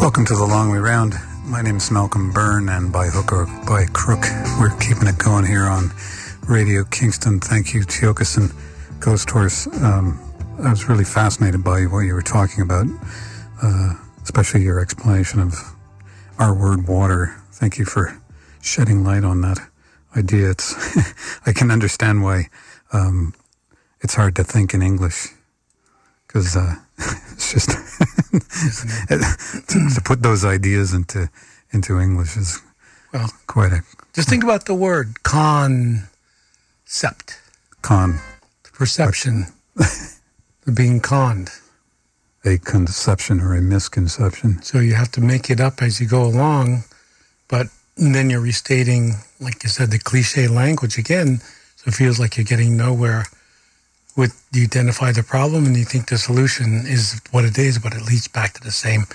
Welcome to The Long Way Round. My name is Malcolm Byrne, and by hook or by crook, we're keeping it going here on Radio Kingston. Thank you, Tiokasin Ghost Horse. I was really fascinated by what you were talking about, especially your explanation of our word water. Thank you for shedding light on that idea. It's I can understand why it's hard to think in English, because it's just to put those ideas into English is quite a... Just think about the word concept. The perception. Being conned. A conception or a misconception. So you have to make it up as you go along, but then you're restating, like you said, the cliche language again, so it feels like you're getting nowhere. You identify the problem and you think the solution is what it is, but it leads back to the same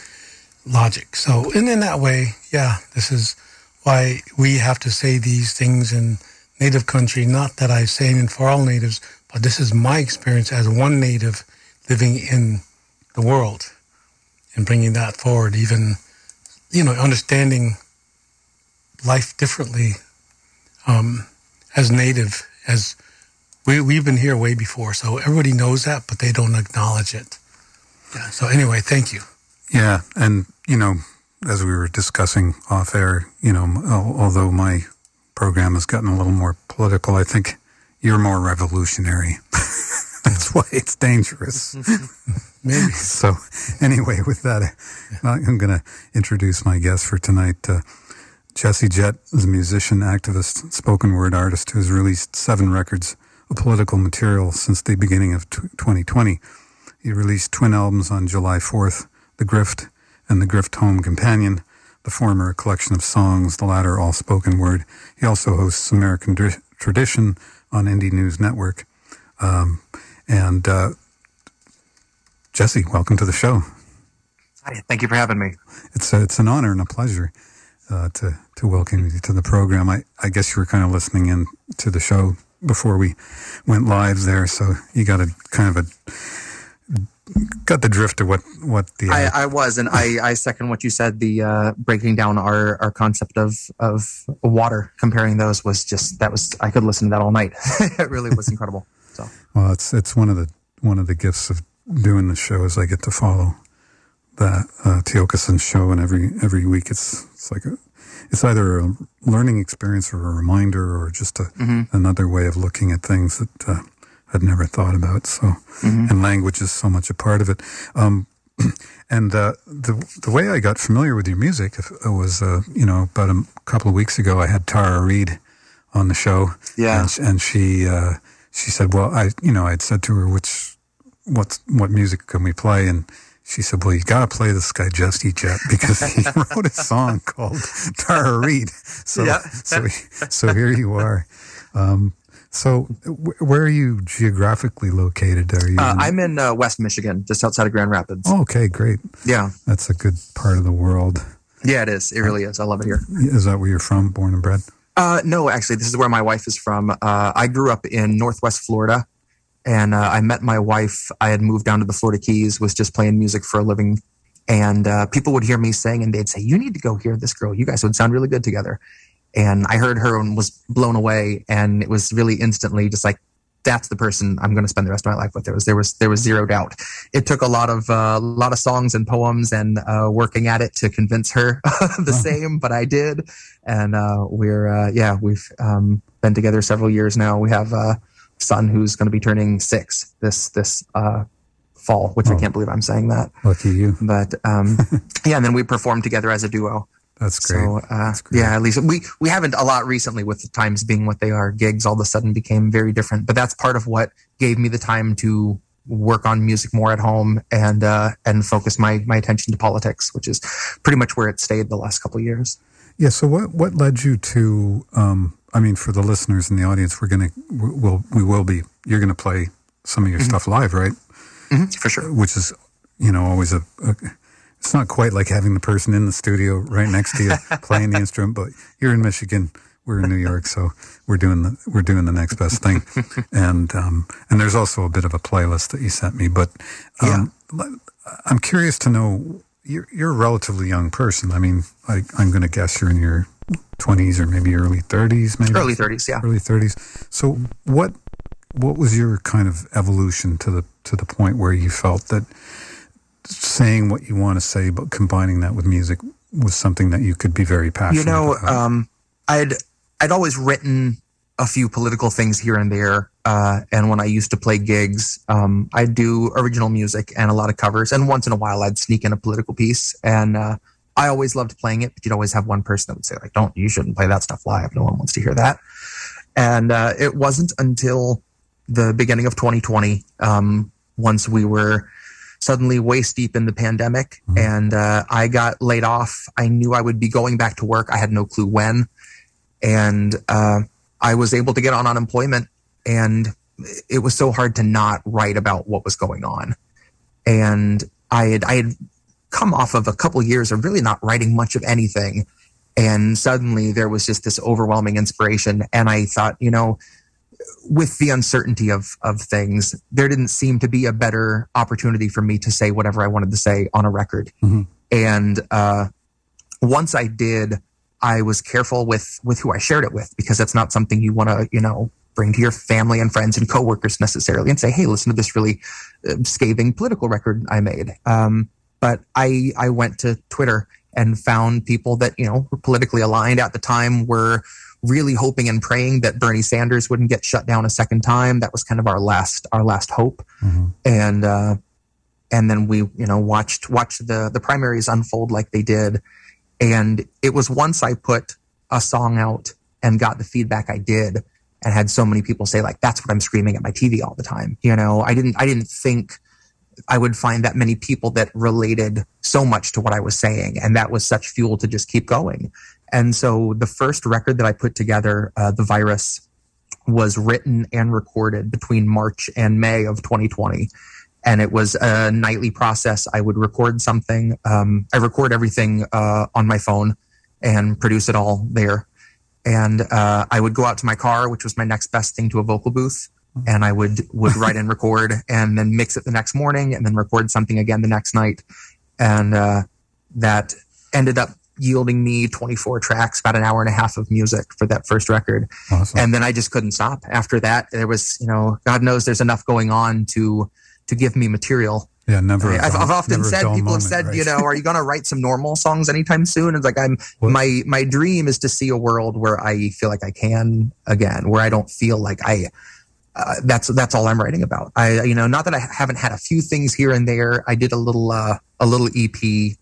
logic. So, and in that way, this is why we have to say these things in native country. Not that I'm saying it for all natives, but this is my experience as one native living in the world and bringing that forward, even, understanding life differently as native, as we've been here way before, so everybody knows that, but they don't acknowledge it. Yeah. So anyway, thank you. Yeah, and as we were discussing off air, although my program has gotten a little more political, I think you're more revolutionary. That's why it's dangerous. Maybe. So anyway, with that, I'm going to introduce my guest for tonight. Jett is a musician, activist, spoken word artist who has released 7 records of political material since the beginning of 2020. He released twin albums on July 4th, The Grift and The Grift Home Companion, the former a collection of songs, the latter all spoken word. He also hosts American Tradition on Indie News Network. Jesse, welcome to the show. Hi, thank you for having me. It's an honor and a pleasure to welcome you to the program. I guess you were kind of listening in to the show before we went live there, so you got got the drift of what the... I was, and I second what you said. The breaking down our concept of water, comparing those I could listen to that all night. It really was incredible. So, well, it's one of the gifts of doing the show is I get to follow that Tiokasin show, and every week it's like it's either a learning experience or a reminder or just another way of looking at things that I'd never thought about. So, and language is so much a part of it. And the way I got familiar with your music was, about a couple of weeks ago, I had Tara Reid on the show. Yeah. And she said, well, I'd said to her, what music can we play? And she said, well, you got to play this guy, Jett, because he wrote a song called Tara Reid. So here you are. So where are you geographically located? Are you? I'm in West Michigan, just outside of Grand Rapids. Oh, okay, great. Yeah. That's a good part of the world. Yeah, it is. It really is. I love it here. Is that where you're from, born and bred? No, actually, this is where my wife is from. I grew up in Northwest Florida. And I met my wife. I had moved down to the Florida Keys, was just playing music for a living. And people would hear me sing, and they'd say, you need to go hear this girl. You guys would sound really good together. And I heard her and was blown away. And it was really instantly just like, that's the person I'm going to spend the rest of my life with. There was zero doubt. It took a lot of songs and poems and working at it to convince her the same, but I did. And we've been together several years now. We have son who's going to be turning 6 this fall, which I can't believe I'm saying that. Lucky you. But and then we performed together as a duo. That's great. So That's great. yeah, at least we haven't a lot recently, with the times being what they are. Gigs all of a sudden became very different, but that's part of what gave me the time to work on music more at home and focus my attention to politics, which is pretty much where it stayed the last couple of years. Yeah. So what led you to? For the listeners in the audience, you're going to play some of your stuff live, right? Mm-hmm, for sure. Which is, always it's not quite like having the person in the studio right next to you playing the instrument, but you're in Michigan, we're in New York, so we're doing the next best thing. And there's also a bit of a playlist that you sent me, but I'm curious to know, you're a relatively young person. I mean, I'm going to guess you're in your 20s or maybe early 30s, maybe early 30s, yeah. Early 30s. So what was your kind of evolution to the point where you felt that saying what you want to say, but combining that with music was something that you could be very passionate about? I'd always written a few political things here and there. And when I used to play gigs, I'd do original music and a lot of covers. And once in a while, I'd sneak in a political piece. And I always loved playing it, but you'd always have one person that would say, like, you shouldn't play that stuff live. No one wants to hear that. And it wasn't until the beginning of 2020, once we were suddenly waist deep in the pandemic, and I got laid off. I knew I would be going back to work. I had no clue when. And I was able to get on unemployment, and it was so hard to not write about what was going on. And I had come off of a couple of years of really not writing much of anything. And suddenly there was just this overwhelming inspiration. And I thought, with the uncertainty of things, there didn't seem to be a better opportunity for me to say whatever I wanted to say on a record. And once I did, I was careful with who I shared it with, because that's not something you want to, bring to your family and friends and coworkers necessarily and say, hey, listen to this really scathing political record I made. But I went to Twitter and found people that, were politically aligned at the time, were really hoping and praying that Bernie Sanders wouldn't get shut down a second time. That was kind of our last hope. And then we, watched the primaries unfold like they did. And it was once I put a song out and got the feedback I did, and had so many people say, like, that's what I'm screaming at my TV all the time. I didn't think I would find that many people that related so much to what I was saying. And that was such fuel to just keep going. And so the first record that I put together, The Virus, was written and recorded between March and May of 2020. And it was a nightly process. I would record something. I record everything on my phone and produce it all there. And I would go out to my car, which was my next best thing to a vocal booth. And I would write and record, and then mix it the next morning, and then record something again the next night. And that ended up yielding me 24 tracks, about an hour and a half of music for that first record. Awesome. And then I just couldn't stop. After that, there was, God knows there's enough going on to give me material. Yeah, never. I've often said, people moment, have said, right? Are you going to write some normal songs anytime soon? It's like, my dream is to see a world where I feel like I can again, where I don't feel like that's all I'm writing about. Not that I haven't had a few things here and there. I did a little EP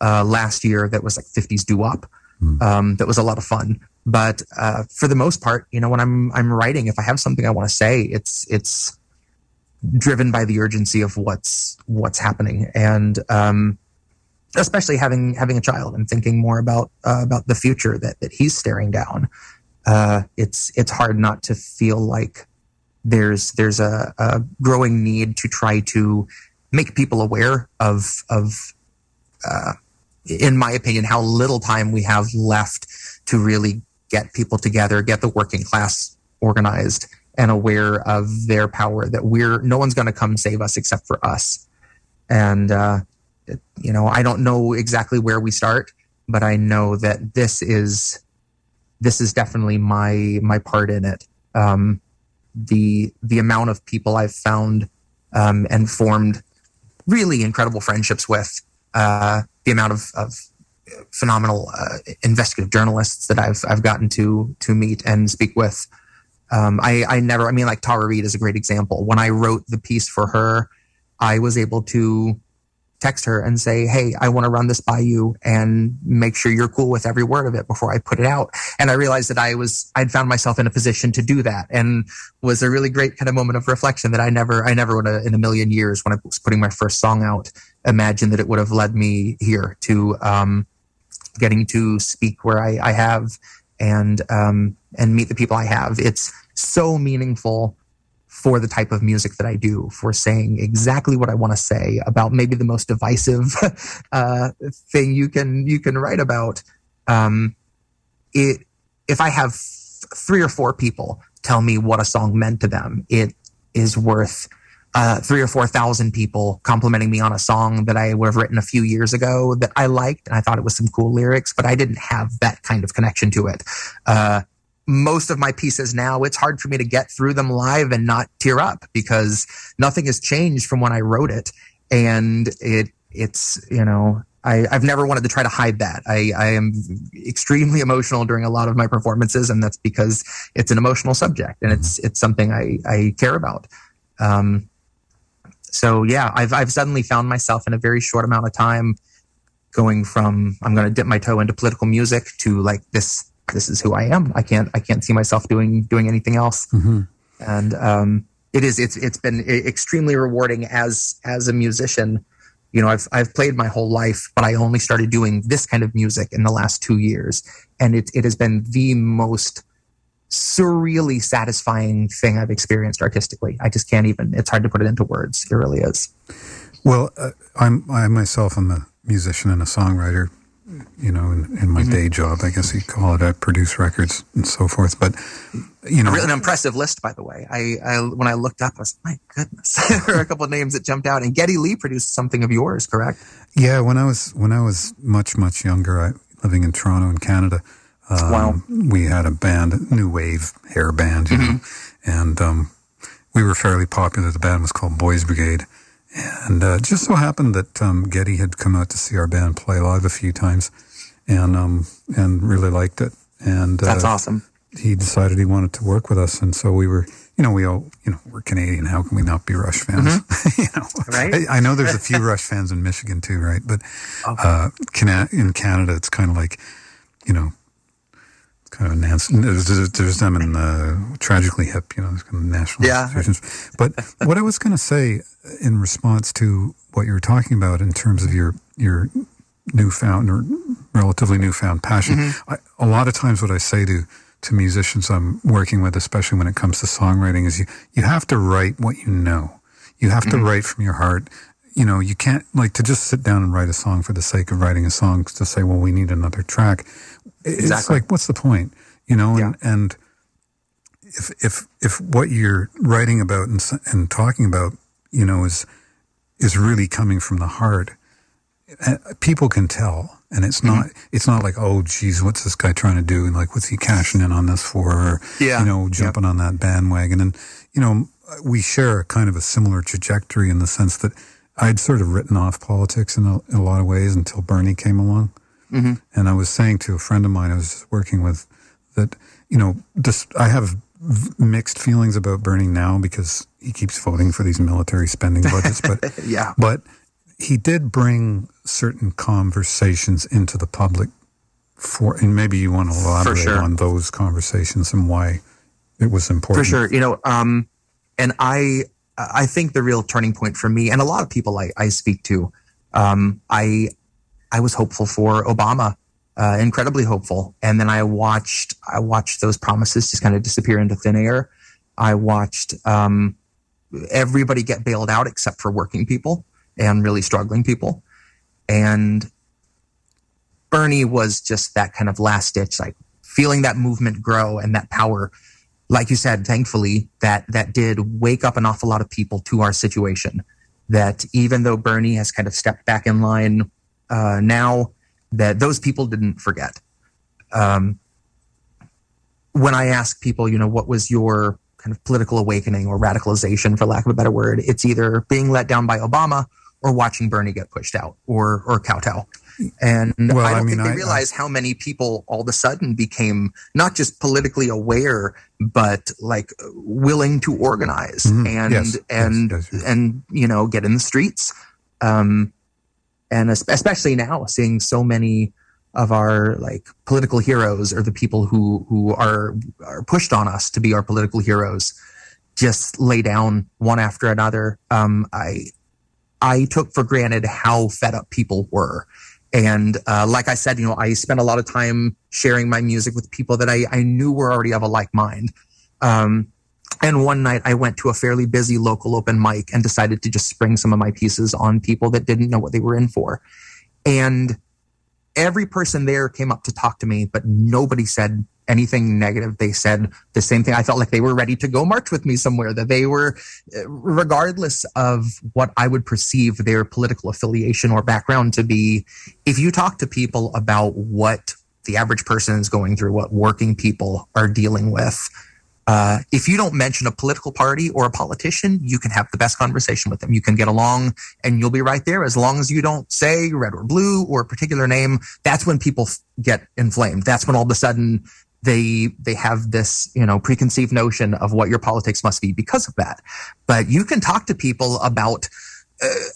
last year that was like 50s doo-wop. That was a lot of fun. But for the most part, when I'm writing, if I have something I want to say, it's driven by the urgency of what's happening. And especially having a child and thinking more about the future that he's staring down. It's hard not to feel like there's a growing need to try to make people aware of in my opinion, how little time we have left to really get people together, get the working class organized and aware of their power, that no one's going to come save us except for us. And, I don't know exactly where we start, but I know that this is definitely my part in it. The amount of people I've found, and formed really incredible friendships with, the amount of phenomenal investigative journalists that I've gotten to meet and speak with. Like Tara Reid is a great example. When I wrote the piece for her, I was able to text her and say, hey, I want to run this by you and make sure you're cool with every word of it before I put it out. And I realized that I'd found myself in a position to do that, and was a really great kind of moment of reflection that I never would have in a million years, when I was putting my first song out, imagined that it would have led me here to getting to speak where I have and meet the people I have. It's so meaningful for the type of music that I do, for saying exactly what I want to say about maybe the most divisive thing you can write about. If I have 3 or 4 people tell me what a song meant to them, it is worth 3 or 4,000 people complimenting me on a song that I would have written a few years ago that I liked, and I thought it was some cool lyrics, but I didn't have that kind of connection to it. Most of my pieces now, it's hard for me to get through them live and not tear up because nothing has changed from when I wrote it. And it's, I've never wanted to try to hide that. I am extremely emotional during a lot of my performances, and that's because it's an emotional subject and it's something I care about. So yeah, I've suddenly found myself in a very short amount of time going from, I'm going to dip my toe into political music to like, this is who I am. I can't see myself doing anything else. Mm-hmm. And, it's been extremely rewarding as a musician. I've played my whole life, but I only started doing this kind of music in the last 2 years. And it has been the most surreally satisfying thing I've experienced artistically. I just can't even, it's hard to put it into words. It really is. Well, I myself am a musician and a songwriter, in my day job, I guess you'd call it. I produce records and so forth, but really an impressive list, by the way. I when I looked up, I was like, my goodness, there are a couple of names that jumped out. And Geddy Lee produced something of yours, correct? Yeah, when I was much younger, living in Toronto in Canada, wow. We had a band, new wave hair band, and we were fairly popular. The band was called Boys Brigade. And just so happened that Geddy had come out to see our band play live a few times, and really liked it. And that's awesome. He decided he wanted to work with us, and so we were, we're Canadian. How can we not be Rush fans? Right? I know there's a few Rush fans in Michigan too, right? But in Canada, it's kind of like, kind of there's them in Tragically Hip, kind of national institutions. But what I was going to say in response to what you were talking about in terms of your newfound or relatively newfound passion, a lot of times what I say to musicians I'm working with, especially when it comes to songwriting, is you have to write what you know. You have to write from your heart. You can't to just sit down and write a song for the sake of writing a song to say, well, we need another track. It's like, what's the point? And if what you're writing about and talking about, is really coming from the heart, people can tell. And it's not like, oh, geez, what's this guy trying to do? And like, what's he cashing in on this for? Or, jumping on that bandwagon. And, we share kind of a similar trajectory in the sense that I'd sort of written off politics in a lot of ways until Bernie came along. Mm-hmm. And I was saying to a friend of mine I was working with that, I have mixed feelings about Bernie now because he keeps voting for these military spending budgets. But but he did bring certain conversations into the public and maybe you want to elaborate on those conversations and why it was important. For sure. And I think the real turning point for me and a lot of people I speak to, I was hopeful for Obama, incredibly hopeful. And then I watched those promises just kind of disappear into thin air. I watched everybody get bailed out except for working people and really struggling people. And Bernie was just that kind of last ditch, like feeling that movement grow and that power. Like you said, thankfully, that did wake up an awful lot of people to our situation. That even though Bernie has kind of stepped back in line now, that those people didn't forget. When I ask people, what was your kind of political awakening or radicalization, for lack of a better word, it's either being let down by Obama or watching Bernie get pushed out or kowtow. And I don't think they realize how many people all of a sudden became not just politically aware, but like willing to organize and get in the streets. And especially now, seeing so many of our like political heroes or the people who are pushed on us to be our political heroes just lay down one after another. I took for granted how fed up people were. And like I said, I spent a lot of time sharing my music with people that I knew were already of a like mind. And one night I went to a fairly busy local open mic and decided to just spring some of my pieces on people that didn't know what they were in for. And every person there came up to talk to me, but nobody said anything negative. They said the same thing. I felt like they were ready to go march with me somewhere, that they were, regardless of what I would perceive their political affiliation or background to be. If you talk to people about what the average person is going through, what working people are dealing with, if you don't mention a political party or a politician, you can have the best conversation with them. You can get along and you'll be right there. As long as you don't say red or blue or a particular name, that's when people get inflamed. That's when all of a sudden they have this, preconceived notion of what your politics must be because of that. But you can talk to people about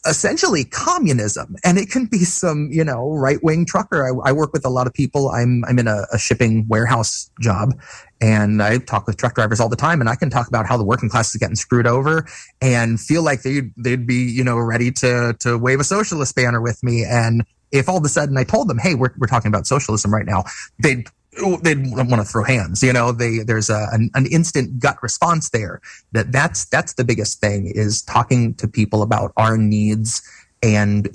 essentially communism, and it can be some, right-wing trucker. I work with a lot of people. I'm in a shipping warehouse job, and I talk with truck drivers all the time, and I can talk about how the working class is getting screwed over and feel like they'd be, ready to wave a socialist banner with me. And if all of a sudden I told them, hey, we're talking about socialism right now, they'd want to throw hands. There's an instant gut response there. That's the biggest thing, is talking to people about our needs and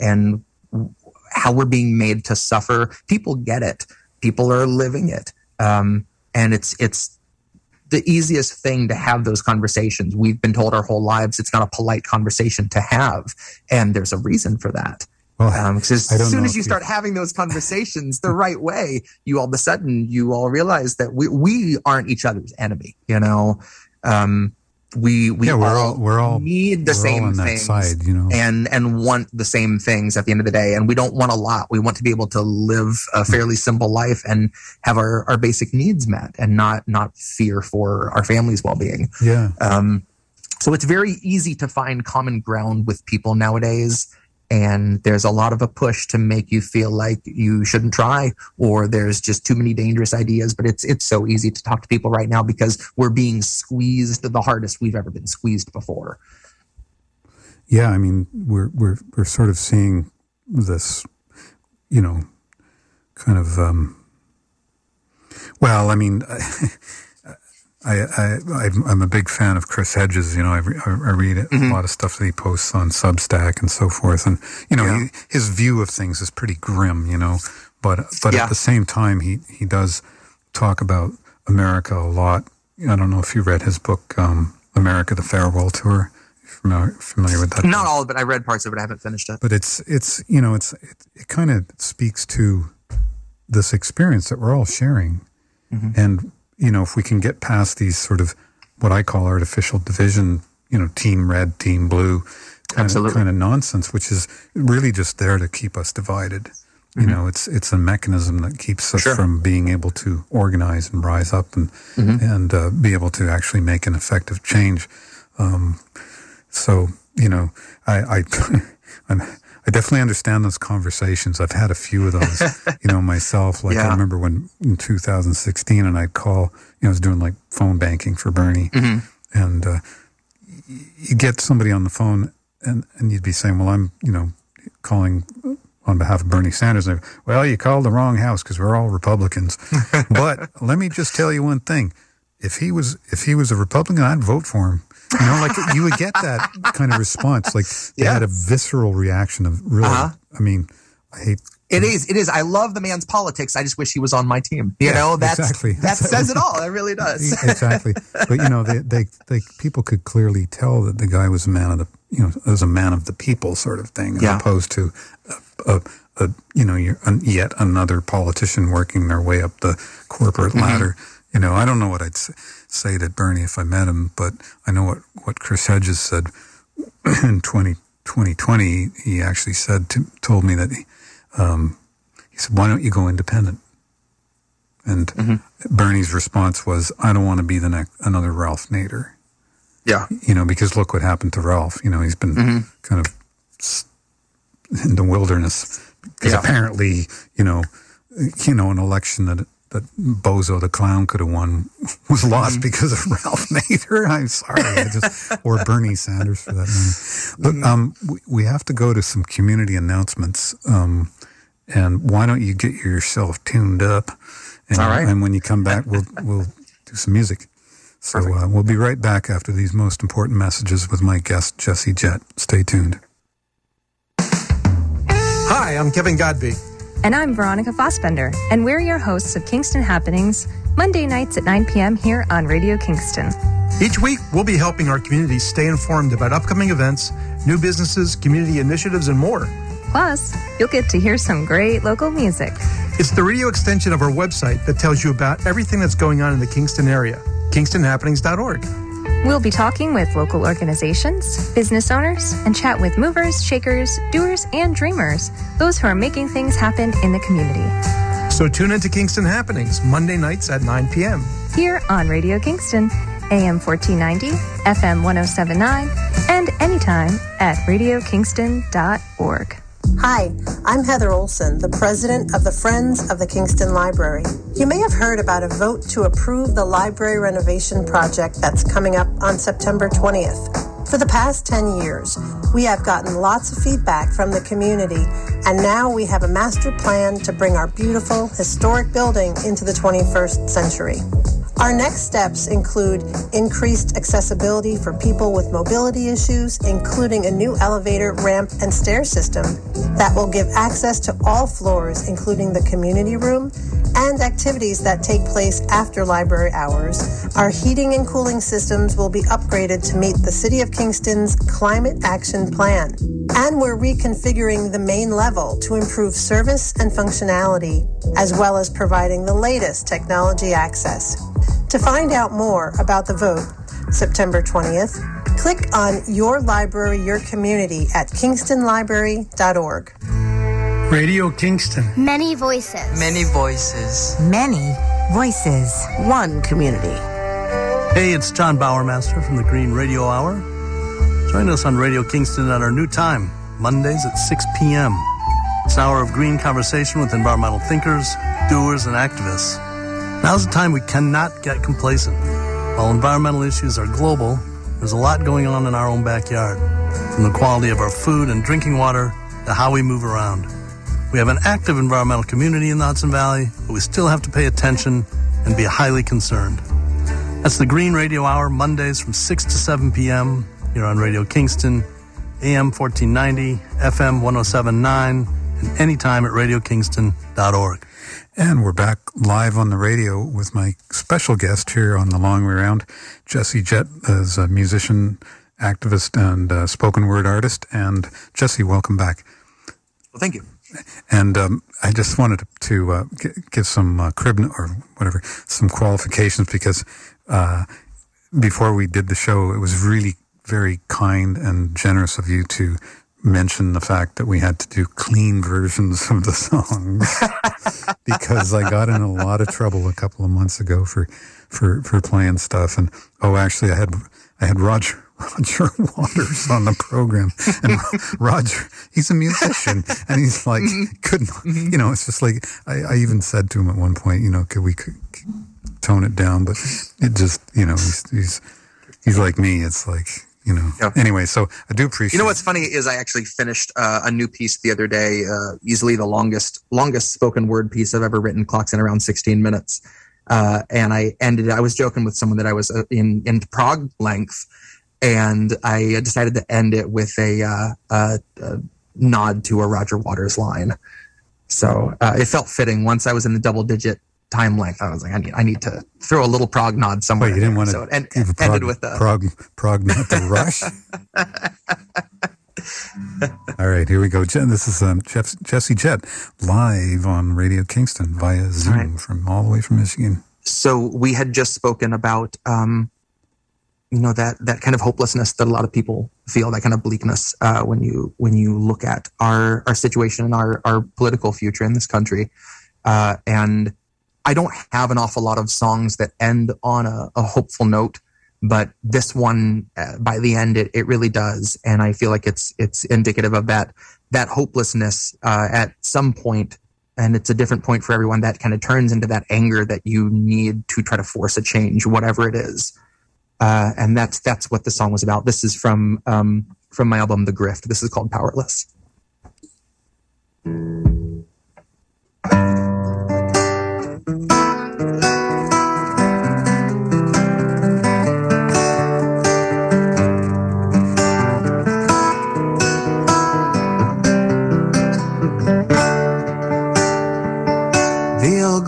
how we're being made to suffer. People get it. People are living it. And it's the easiest thing to have those conversations. We've been told our whole lives it's not a polite conversation to have, and there's a reason for that. Well, because as soon as you start having those conversations the right way, you all of a sudden realize that we aren't each other's enemy. We all need the same things, and want the same things at the end of the day. And we don't want a lot. We want to be able to live a fairly simple life and have our basic needs met, and not fear for our family's well-being. Yeah. So it's very easy to find common ground with people nowadays. And there's a lot of a push to make you feel like you shouldn't try, or there's just too many dangerous ideas. But it's so easy to talk to people right now because we're being squeezed the hardest we've ever been squeezed before. Yeah, I mean, we're sort of seeing this, kind of. Well, I mean, I'm a big fan of Chris Hedges. I read a lot of stuff that he posts on Substack and so forth, and his view of things is pretty grim. But at the same time, he does talk about America a lot. I don't know if you read his book, America: The Farewell Tour. Familiar with that? Not all of it. I read parts of it. I haven't finished it. But it kind of speaks to this experience that we're all sharing, and. If we can get past these sort of what I call artificial division, team red, team blue, kind of nonsense, which is really just there to keep us divided. It's a mechanism that keeps us from being able to organize and rise up and be able to actually make an effective change. I definitely understand those conversations. I've had a few of those, myself. Like I remember when in 2016, and I'd call, I was doing like phone banking for Bernie, and you get somebody on the phone, and you'd be saying, "Well, I'm, calling on behalf of Bernie Sanders." And well, you called the wrong house because we're all Republicans. But let me just tell you one thing: if he was a Republican, I'd vote for him. You would get that kind of response. Like they had a visceral reaction of really, I mean, I hate. It is. I love the man's politics. I just wish he was on my team. That says it all. It really does. Exactly. But they people could clearly tell that the guy was a man of the, was a man of the people sort of thing, as opposed to yet another politician working their way up the corporate ladder. I don't know what I'd say to Bernie if I met him, but I know what Chris Hedges said in 2020. He actually told me that he said, "Why don't you go independent?" And Bernie's response was, "I don't want to be another Ralph Nader." Yeah, because look what happened to Ralph. He's been kind of in the wilderness because apparently, an election that Bozo the Clown could have won was lost because of Ralph Nader. I'm sorry, or Bernie Sanders for that matter. But we have to go to some community announcements, and why don't you get yourself tuned up? And, all right. And when you come back, we'll do some music. So we'll be right back after these most important messages with my guest, Jett. Stay tuned. Hi, I'm Kevin Godby. And I'm Veronica Fossbender, and we're your hosts of Kingston Happenings, Monday nights at 9 p.m. here on Radio Kingston. Each week, we'll be helping our community stay informed about upcoming events, new businesses, community initiatives, and more. Plus, you'll get to hear some great local music. It's the radio extension of our website that tells you about everything that's going on in the Kingston area, kingstonhappenings.org. We'll be talking with local organizations, business owners, and chat with movers, shakers, doers, and dreamers, those who are making things happen in the community. So tune into Kingston Happenings, Monday nights at 9 p.m. Here on Radio Kingston, AM 1490, FM 1079, and anytime at radiokingston.org. Hi, I'm Heather Olson, the president of the Friends of the Kingston Library. You may have heard about a vote to approve the library renovation project that's coming up on September 20th. For the past 10 years, we have gotten lots of feedback from the community, and now we have a master plan to bring our beautiful, historic building into the 21st century. Our next steps include increased accessibility for people with mobility issues, including a new elevator, ramp, and stair system that will give access to all floors, including the community room, and activities that take place after library hours. Our heating and cooling systems will be upgraded to meet the City of Kingston's Climate Action Plan. And we're reconfiguring the main level to improve service and functionality, as well as providing the latest technology access. To find out more about the vote, September 20th, click on Your Library, Your Community at kingstonlibrary.org. Radio Kingston. Many voices. Many voices. Many voices. One community. Hey, it's John Bowermaster from the Green Radio Hour. Join us on Radio Kingston at our new time, Mondays at 6 p.m. It's an hour of green conversation with environmental thinkers, doers, and activists. Now's the time we cannot get complacent. While environmental issues are global, there's a lot going on in our own backyard, from the quality of our food and drinking water to how we move around. We have an active environmental community in the Hudson Valley, but we still have to pay attention and be highly concerned. That's the Green Radio Hour, Mondays from 6 to 7 p.m. here on Radio Kingston, AM 1490, FM 1079, and anytime at radiokingston.org. And we're back live on the radio with my special guest here on The Long Way Round. Jett is a musician, activist, and spoken word artist. And Jesse, welcome back. Well, thank you. And I just wanted to give some crib or whatever, some qualifications, because before we did the show, it was really very kind and generous of you to mention the fact that we had to do clean versions of the songs because I got in a lot of trouble a couple of months ago for playing stuff. And actually I had Roger Waters on the program, and Roger, he's a musician, and he's like, couldn't, it's just like, I even said to him at one point, could we tone it down, but it just, he's like me. It's like, Yeah. Anyway, so I do appreciate. What's funny is I actually finished a new piece the other day, easily the longest spoken word piece I've ever written, clocks in around 16 minutes. And I was joking with someone that I was in prog length, and I decided to end it with a nod to a Roger Waters line. So it felt fitting. Once I was in the double digit time length, I was like, I need to throw a little prog nod somewhere. Wait, you didn't want to ended with a prog not to rush. All right, here we go. This is Jesse Jett live on Radio Kingston via Zoom from all the way from Michigan. So we had just spoken about that kind of hopelessness that a lot of people feel, that kind of bleakness when you look at our situation and our political future in this country. And I don't have an awful lot of songs that end on a hopeful note, but this one, by the end, it really does. And I feel like it's indicative of that hopelessness at some point, and it's a different point for everyone, that kind of turns into that anger that you need to try to force a change, whatever it is. And that's what the song was about. This is from my album, The Grift. This is called Powerless.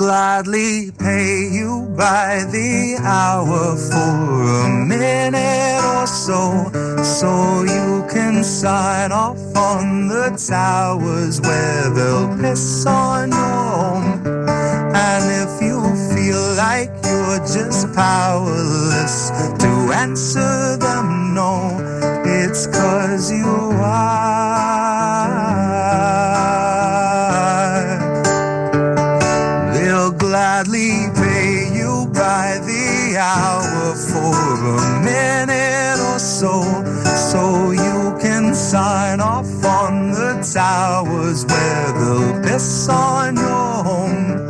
gladly pay you by the hour for a minute or so, so you can sign off on the towers where they'll piss on your home. And if you feel like you're just powerless to answer them, no, it's 'cause you are. They'll gladly pay you by the hour for a minute or so, so you can sign off on the towers where they'll piss on your home.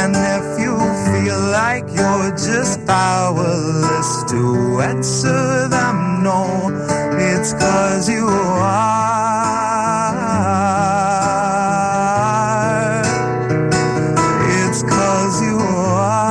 And if you feel like you're just powerless to answer them, no, it's 'cause you are. It's 'cause you are.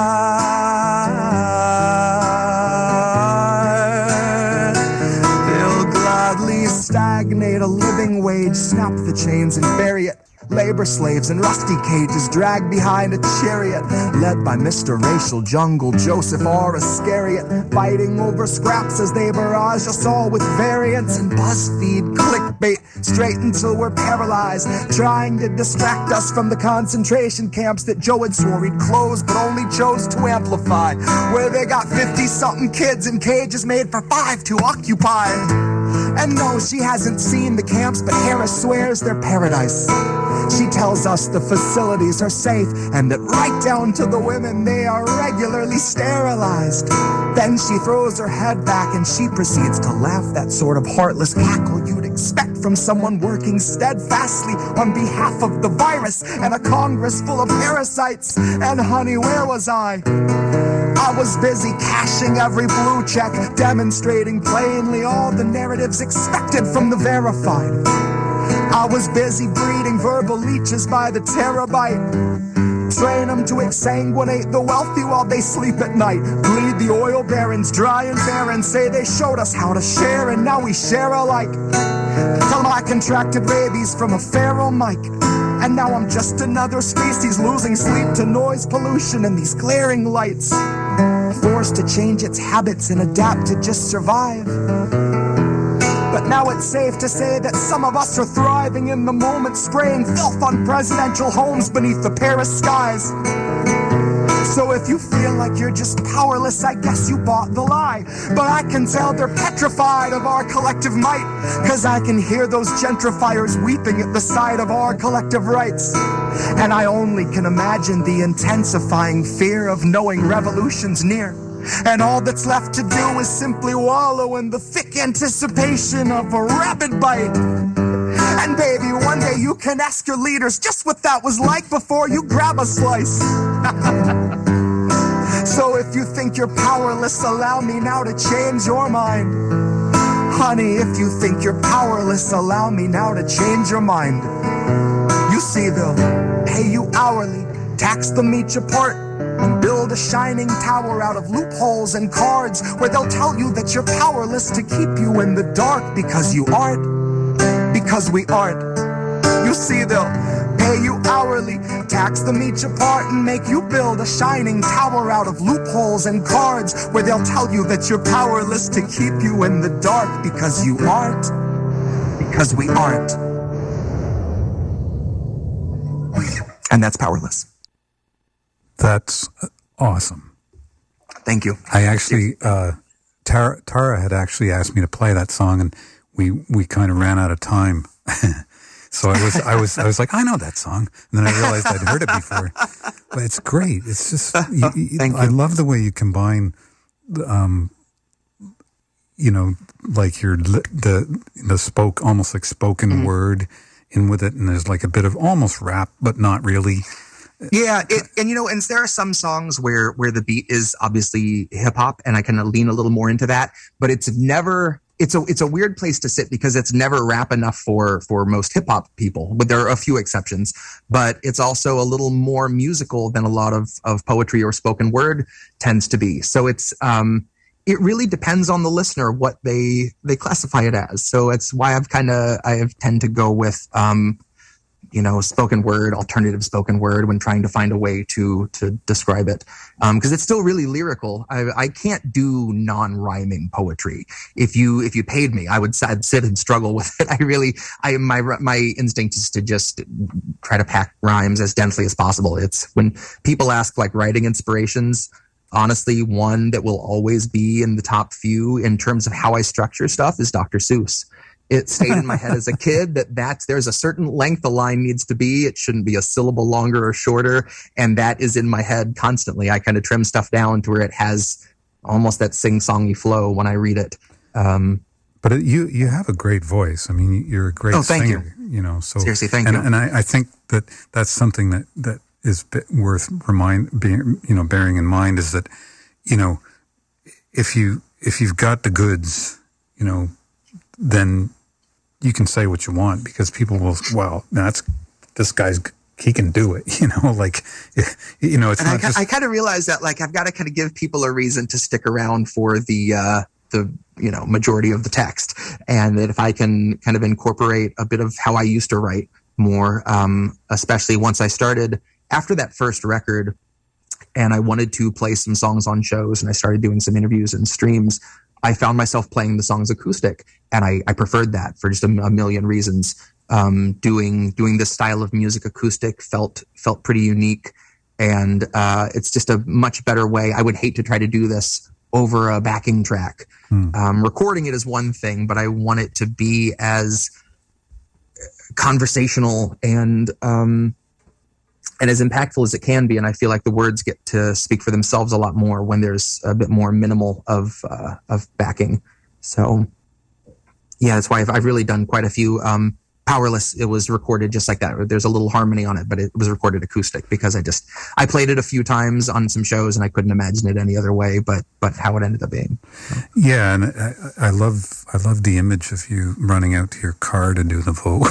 They'll gladly stagnate a living wage, snap the chains and bury it. Labor slaves in rusty cages dragged behind a chariot, led by Mr. Racial Jungle Joseph R. Iscariot, fighting over scraps as they barrage us all with variants and BuzzFeed clickbait, straight until we're paralyzed, trying to distract us from the concentration camps that Joe had swore he'd close but only chose to amplify, where they got 50-something kids in cages made for 5 to occupy. And no, she hasn't seen the camps, but Harris swears they're paradise. She tells us the facilities are safe and that right down to the women, they are regularly sterilized. Then she throws her head back and she proceeds to laugh, that sort of heartless cackle you'd expect from someone working steadfastly on behalf of the virus and a Congress full of parasites. And honey, where was I? I was busy cashing every blue check, demonstrating plainly all the narratives expected from the verified. I was busy breeding verbal leeches by the terabyte. Train them to exsanguinate the wealthy while they sleep at night. Bleed the oil barons dry and barren, say they showed us how to share and now we share alike. Tell them I contracted rabies from a feral mike. And now I'm just another species losing sleep to noise pollution and these glaring lights. Forced to change its habits and adapt to just survive. But now it's safe to say that some of us are thriving in the moment, spraying filth on presidential homes beneath the Paris skies. So if you feel like you're just powerless, I guess you bought the lie. But I can tell they're petrified of our collective might, 'cause I can hear those gentrifiers weeping at the sight of our collective rights. And I only can imagine the intensifying fear of knowing revolution's near. And all that's left to do is simply wallow in the thick anticipation of a rapid bite. And baby, one day you can ask your leaders just what that was like before you grab a slice. So if you think you're powerless, allow me now to change your mind. Honey, if you think you're powerless, allow me now to change your mind. You see, they'll pay you hourly, tax them each apart, and build a shining tower out of loopholes and cards where they'll tell you that you're powerless to keep you in the dark because you aren't. Because we aren't. You see, they'll pay you hourly, tax them each apart, and make you build a shining tower out of loopholes and cards where they'll tell you that you're powerless to keep you in the dark because you aren't. Because we aren't. And that's powerless. That's awesome. Thank you. I actually, Tara had actually asked me to play that song, and we kind of ran out of time. So I was like, I know that song, and then I realized I'd heard it before. But it's great. It's just, I love the way you combine, like the almost like spoken word in with it, and there's like a bit of almost rap, but not really. Yeah, and there are some songs where the beat is obviously hip hop, and I kind of lean a little more into that, but it's never. It's a weird place to sit because it's never rap enough for most hip hop people, but there are a few exceptions. But it's also a little more musical than a lot of poetry or spoken word tends to be. So it's it really depends on the listener what they classify it as. So it's why I tend to go with spoken word, alternative spoken word when trying to find a way to describe it. Cause it's still really lyrical. I can't do non-rhyming poetry. If you paid me, I'd sit and struggle with it. My instinct is to just try to pack rhymes as densely as possible. It's when people ask like writing inspirations, honestly, one that will always be in the top few in terms of how I structure stuff is Dr. Seuss. It stayed in my head as a kid there's a certain length a line needs to be. It shouldn't be a syllable longer or shorter. And that is in my head constantly. I kind of trim stuff down to where it has almost that sing-songy flow when I read it. But you have a great voice. I mean, you're a great singer. You. So seriously, thank you. And I think that's something that is worth bearing in mind is that, if you've got the goods, then you can say what you want because people will, he can do it, it's and not just. I kind of realize that I've got to kind of give people a reason to stick around for the majority of the text. And that if I can kind of incorporate a bit of how I used to write more, especially once I started after that first record and I wanted to play some songs on shows and I started doing some interviews and streams, I found myself playing the songs acoustic, and I preferred that for just a million reasons. Doing this style of music acoustic felt pretty unique, and it's just a much better way. I would hate to try to do this over a backing track. Recording it is one thing, but I want it to be as conversational and as impactful as it can be. And I feel like the words get to speak for themselves a lot more when there's a bit more minimal of backing. So yeah, that's why I've really done quite a few. Powerless, it was recorded just like that. There's a little harmony on it, but it was recorded acoustic because I played it a few times on some shows and I couldn't imagine it any other way, but how it ended up being. Yeah. And I love the image of you running out to your car to do the vocal.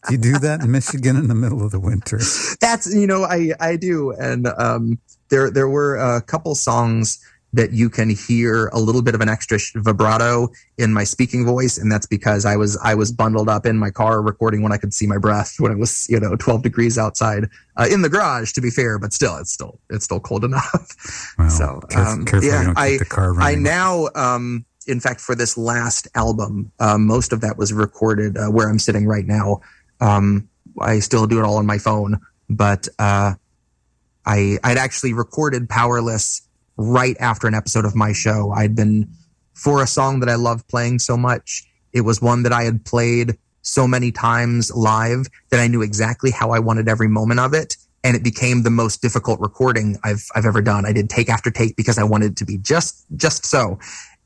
Do you do that in Michigan in the middle of the winter? That's, I do. And, there were a couple songs that you can hear a little bit of an extra vibrato in my speaking voice. And that's because I was bundled up in my car recording when I could see my breath when it was, 12 degrees outside, in the garage, to be fair, but still, it's still cold enough. Well, so, careful you don't get the car running. I now, in fact, for this last album, most of that was recorded, where I'm sitting right now. I still do it all on my phone, but, I'd actually recorded Powerless right after an episode of my show. I'd been, for a song that I loved playing so much, it was one that I had played so many times live that I knew exactly how I wanted every moment of it. And it became the most difficult recording I've ever done. I did take after take because I wanted it to be just so.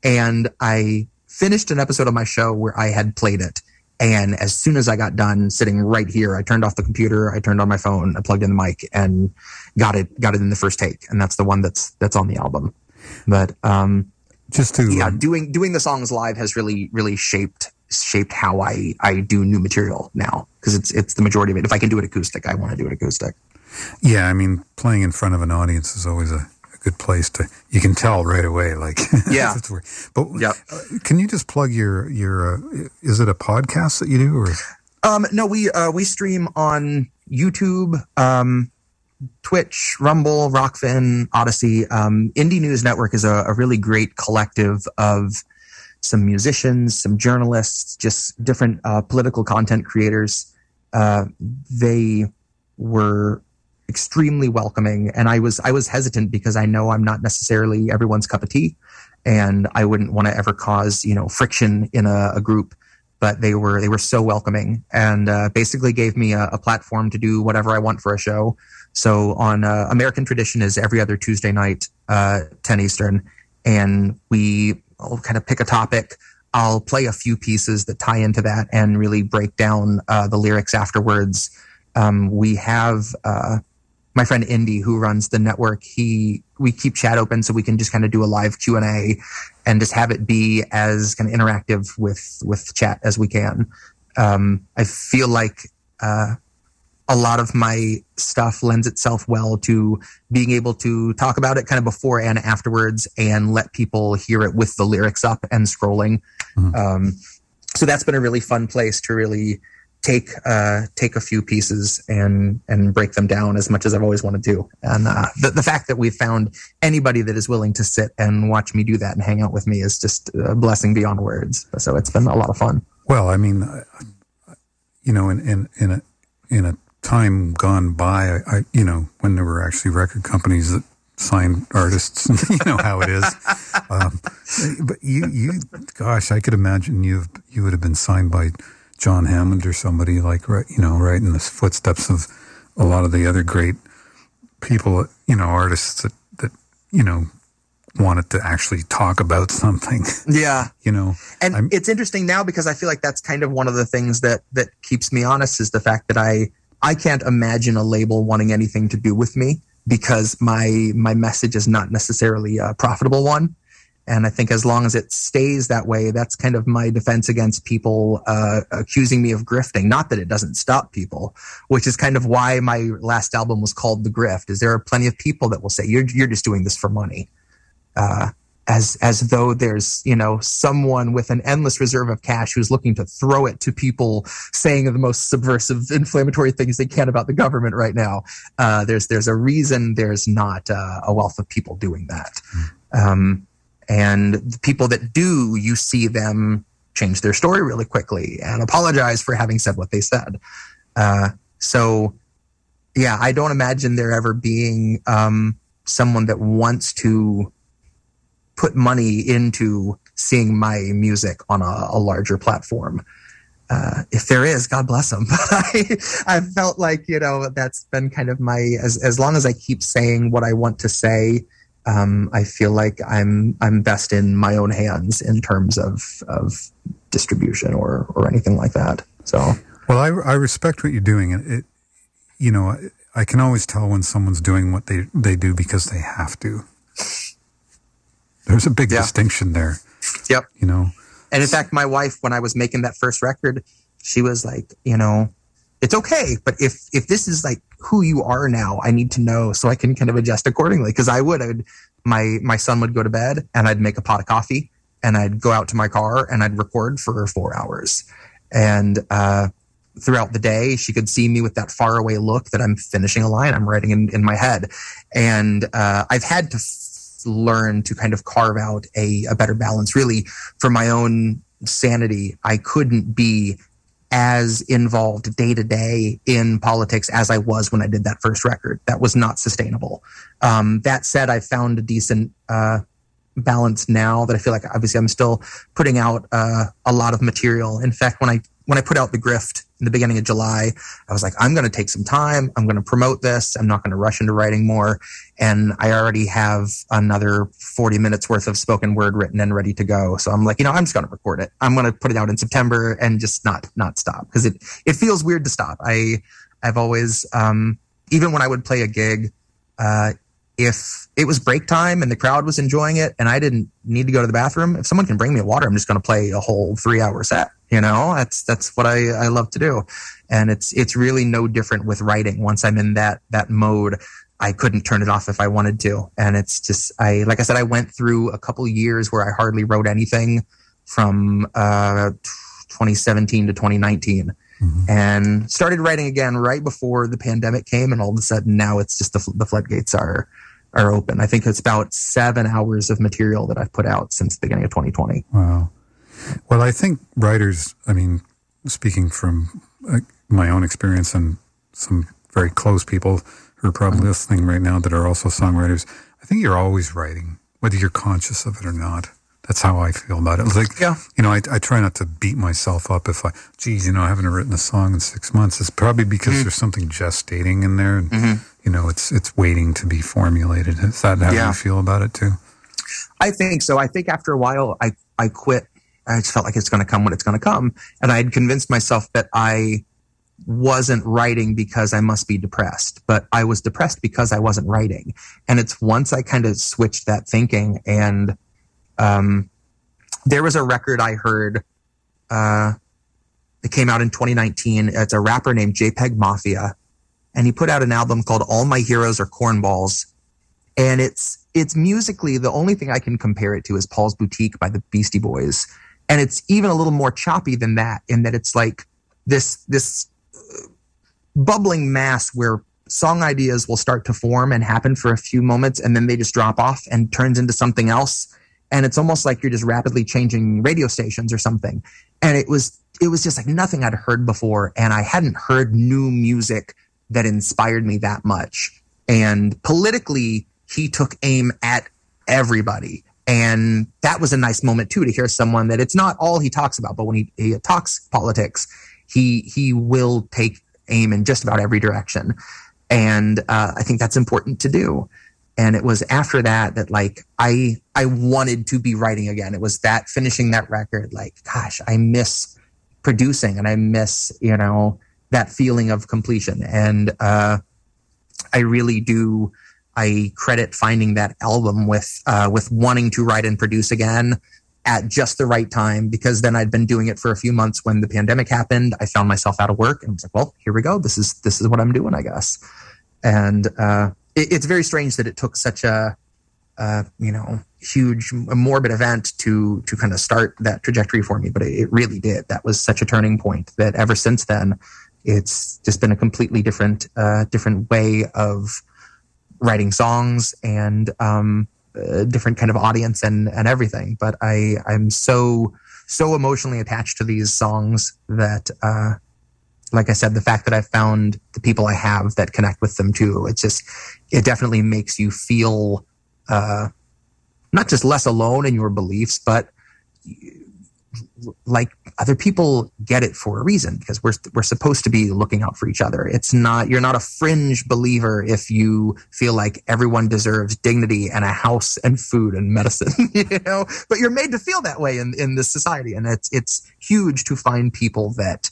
And I finished an episode of my show where I had played it. And as soon as I got done sitting right here, I turned off the computer, I turned on my phone, I plugged in the mic and got it in the first take. And that's the one that's on the album. But, doing the songs live has really, really shaped how I do new material now. Cause it's the majority of it. If I can do it acoustic, I want to do it acoustic. Yeah. I mean, playing in front of an audience is always a good place you can tell right away. Yeah. But can you just plug your is it a podcast that you do or? No, we stream on YouTube, Twitch, Rumble, Rockfin, Odyssey. Indie News Network is a really great collective of some musicians, some journalists, just different political content creators. They were extremely welcoming, and I was hesitant because I know I'm not necessarily everyone's cup of tea, and I wouldn't want to ever cause friction in a group. But they were so welcoming and basically gave me a platform to do whatever I want for a show. So on American Tradition is every other Tuesday night, 10 Eastern, and I'll kind of pick a topic. I'll play a few pieces that tie into that and really break down the lyrics afterwards. We have my friend Indy, who runs the network. We keep chat open so we can just kind of do a live Q&A and just have it be as kind of interactive with chat as we can. I feel like a lot of my stuff lends itself well to being able to talk about it kind of before and afterwards and let people hear it with the lyrics up and scrolling. So that's been a really fun place to really take a few pieces and break them down as much as I've always wanted to. And the fact that we've found anybody that is willing to sit and watch me do that and hang out with me is just a blessing beyond words. So it's been a lot of fun. Well, I mean, in a time gone by, when there were actually record companies that signed artists, you know how it is. But gosh, I could imagine you would have been signed by John Hammond or somebody like, right in the footsteps of a lot of the other great people, artists that wanted to actually talk about something. Yeah. And it's interesting now because I feel like that's kind of one of the things that keeps me honest is the fact that I can't imagine a label wanting anything to do with me because my message is not necessarily a profitable one. And I think as long as it stays that way, that's kind of my defense against people accusing me of grifting. Not that it doesn't stop people, which is kind of why my last album was called The Grift, is there are plenty of people that will say, you're just doing this for money. As though there's, someone with an endless reserve of cash who's looking to throw it to people saying the most subversive, inflammatory things they can about the government right now. There's a reason there's not a wealth of people doing that. And the people that do, you see them change their story really quickly and apologize for having said what they said. So yeah, I don't imagine there ever being someone that wants to put money into seeing my music on a larger platform. If there is, God bless them. But I felt like, that's been kind of as long as I keep saying what I want to say, I feel like I'm best in my own hands in terms of distribution or anything like that. So, well, I respect what you're doing. I can always tell when someone's doing what they do because they have to. There's a big distinction there. Yep. And in fact, my wife, when I was making that first record, she was like, it's okay, but if this is like who you are now, I need to know so I can kind of adjust accordingly. Because my son would go to bed and I'd make a pot of coffee and I'd go out to my car and I'd record for 4 hours. And throughout the day, she could see me with that faraway look that I'm finishing a line I'm writing in my head. And I've had to learn to kind of carve out a better balance. Really, for my own sanity, I couldn't be as involved day to day in politics as I was when I did that first record. That was not sustainable. That said, I found a decent balance now that I feel like obviously I'm still putting out a lot of material. In fact, when I put out The Grift in the beginning of July, I was like, I'm going to take some time. I'm going to promote this. I'm not going to rush into writing more. And I already have another 40 minutes worth of spoken word written and ready to go. So I'm like, I'm just going to record it. I'm going to put it out in September and just not stop because it feels weird to stop. I've always, even when I would play a gig, if it was break time and the crowd was enjoying it and I didn't need to go to the bathroom, if someone can bring me a water, I'm just going to play a whole 3-hour set. That's what I love to do. And it's really no different with writing. Once I'm in that mode, I couldn't turn it off if I wanted to. And it's just, like I said, I went through a couple of years where I hardly wrote anything from 2017 to 2019. Mm-hmm. And started writing again right before the pandemic came. And all of a sudden now it's just the floodgates are open. I think it's about 7 hours of material that I've put out since the beginning of 2020. Wow. Well, I think writers, speaking from my own experience and some very close people who are probably listening right now that are also songwriters, I think you're always writing, whether you're conscious of it or not. That's how I feel about it. Like, I try not to beat myself up if I haven't written a song in 6 months. It's probably because there's something gestating in there and, it's waiting to be formulated. Is that how you feel about it too? I think so. I think after a while I quit. I just felt like it's going to come when it's going to come. And I had convinced myself that I wasn't writing because I must be depressed, but I was depressed because I wasn't writing. And it's once I kind of switched that thinking and there was a record I heard it came out in 2019. It's a rapper named JPEG Mafia, and he put out an album called All My Heroes Are Cornballs. And it's musically, the only thing I can compare it to is Paul's Boutique by the Beastie Boys. And it's even a little more choppy than that, in that it's like this bubbling mass where song ideas will start to form and happen for a few moments, and then they just drop off and turns into something else. And it's almost like you're just rapidly changing radio stations or something. And it was just like nothing I'd heard before. And I hadn't heard new music that inspired me that much. And politically, he took aim at everybody. And that was a nice moment too, to hear someone that it's not all he talks about, but when he talks politics, he will take aim in just about every direction. And I think that's important to do. And it was after that like I wanted to be writing again. It was that finishing that record, like, gosh, I miss producing and I miss, that feeling of completion. And I really do. I credit finding that album with wanting to write and produce again at just the right time, because then I'd been doing it for a few months when the pandemic happened. I found myself out of work and was like, well, here we go. This is what I'm doing, I guess. And it's very strange that it took such a huge, morbid event to kind of start that trajectory for me, but it really did. That was such a turning point that ever since then, it's just been a completely different way of writing songs and different kind of audience and everything. But I'm so emotionally attached to these songs that, like I said, the fact that I found the people I have that connect with them too, it definitely makes you feel not just less alone in your beliefs, but like other people get it for a reason, because we're supposed to be looking out for each other. You're not a fringe believer if you feel like everyone deserves dignity and a house and food and medicine, but you're made to feel that way in this society. And it's huge to find people that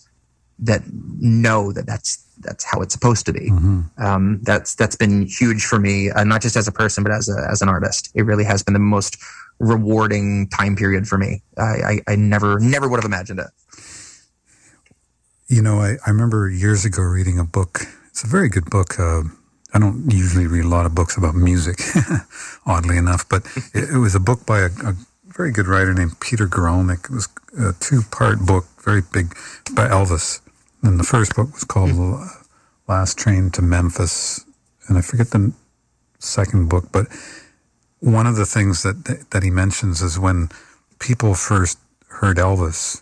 know that's how it's supposed to be. Mm-hmm. That's been huge for me, not just as a person, but as an artist. It really has been the most rewarding time period for me. I never would have imagined it. I remember years ago reading a book. It's a very good book. I don't usually read a lot of books about music, oddly enough, but it was a book by a very good writer named Peter Guralnick. It was a 2-part book, very big, by Elvis. And the first book was called Last Train to Memphis, and I forget the second book, but one of the things that he mentions is when people first heard Elvis,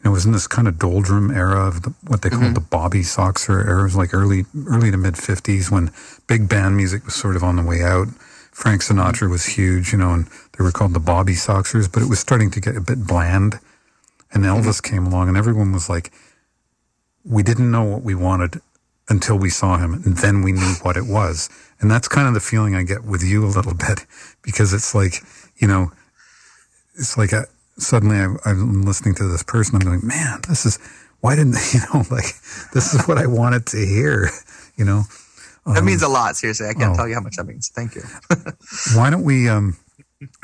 it was in this kind of doldrum era of what they called the Bobby Soxer era. It was like early to mid 50s, when big band music was sort of on the way out. Frank Sinatra was huge, and they were called the Bobby Soxers, but it was starting to get a bit bland. And Elvis came along, and everyone was like, we didn't know what we wanted until we saw him, and then we knew what it was. And that's kind of the feeling I get with you a little bit, because it's like, it's like suddenly I'm listening to this person, I'm going, man, why didn't they, this is what I wanted to hear, That means a lot, seriously. I can't tell you how much that means. Thank you. Why don't we, I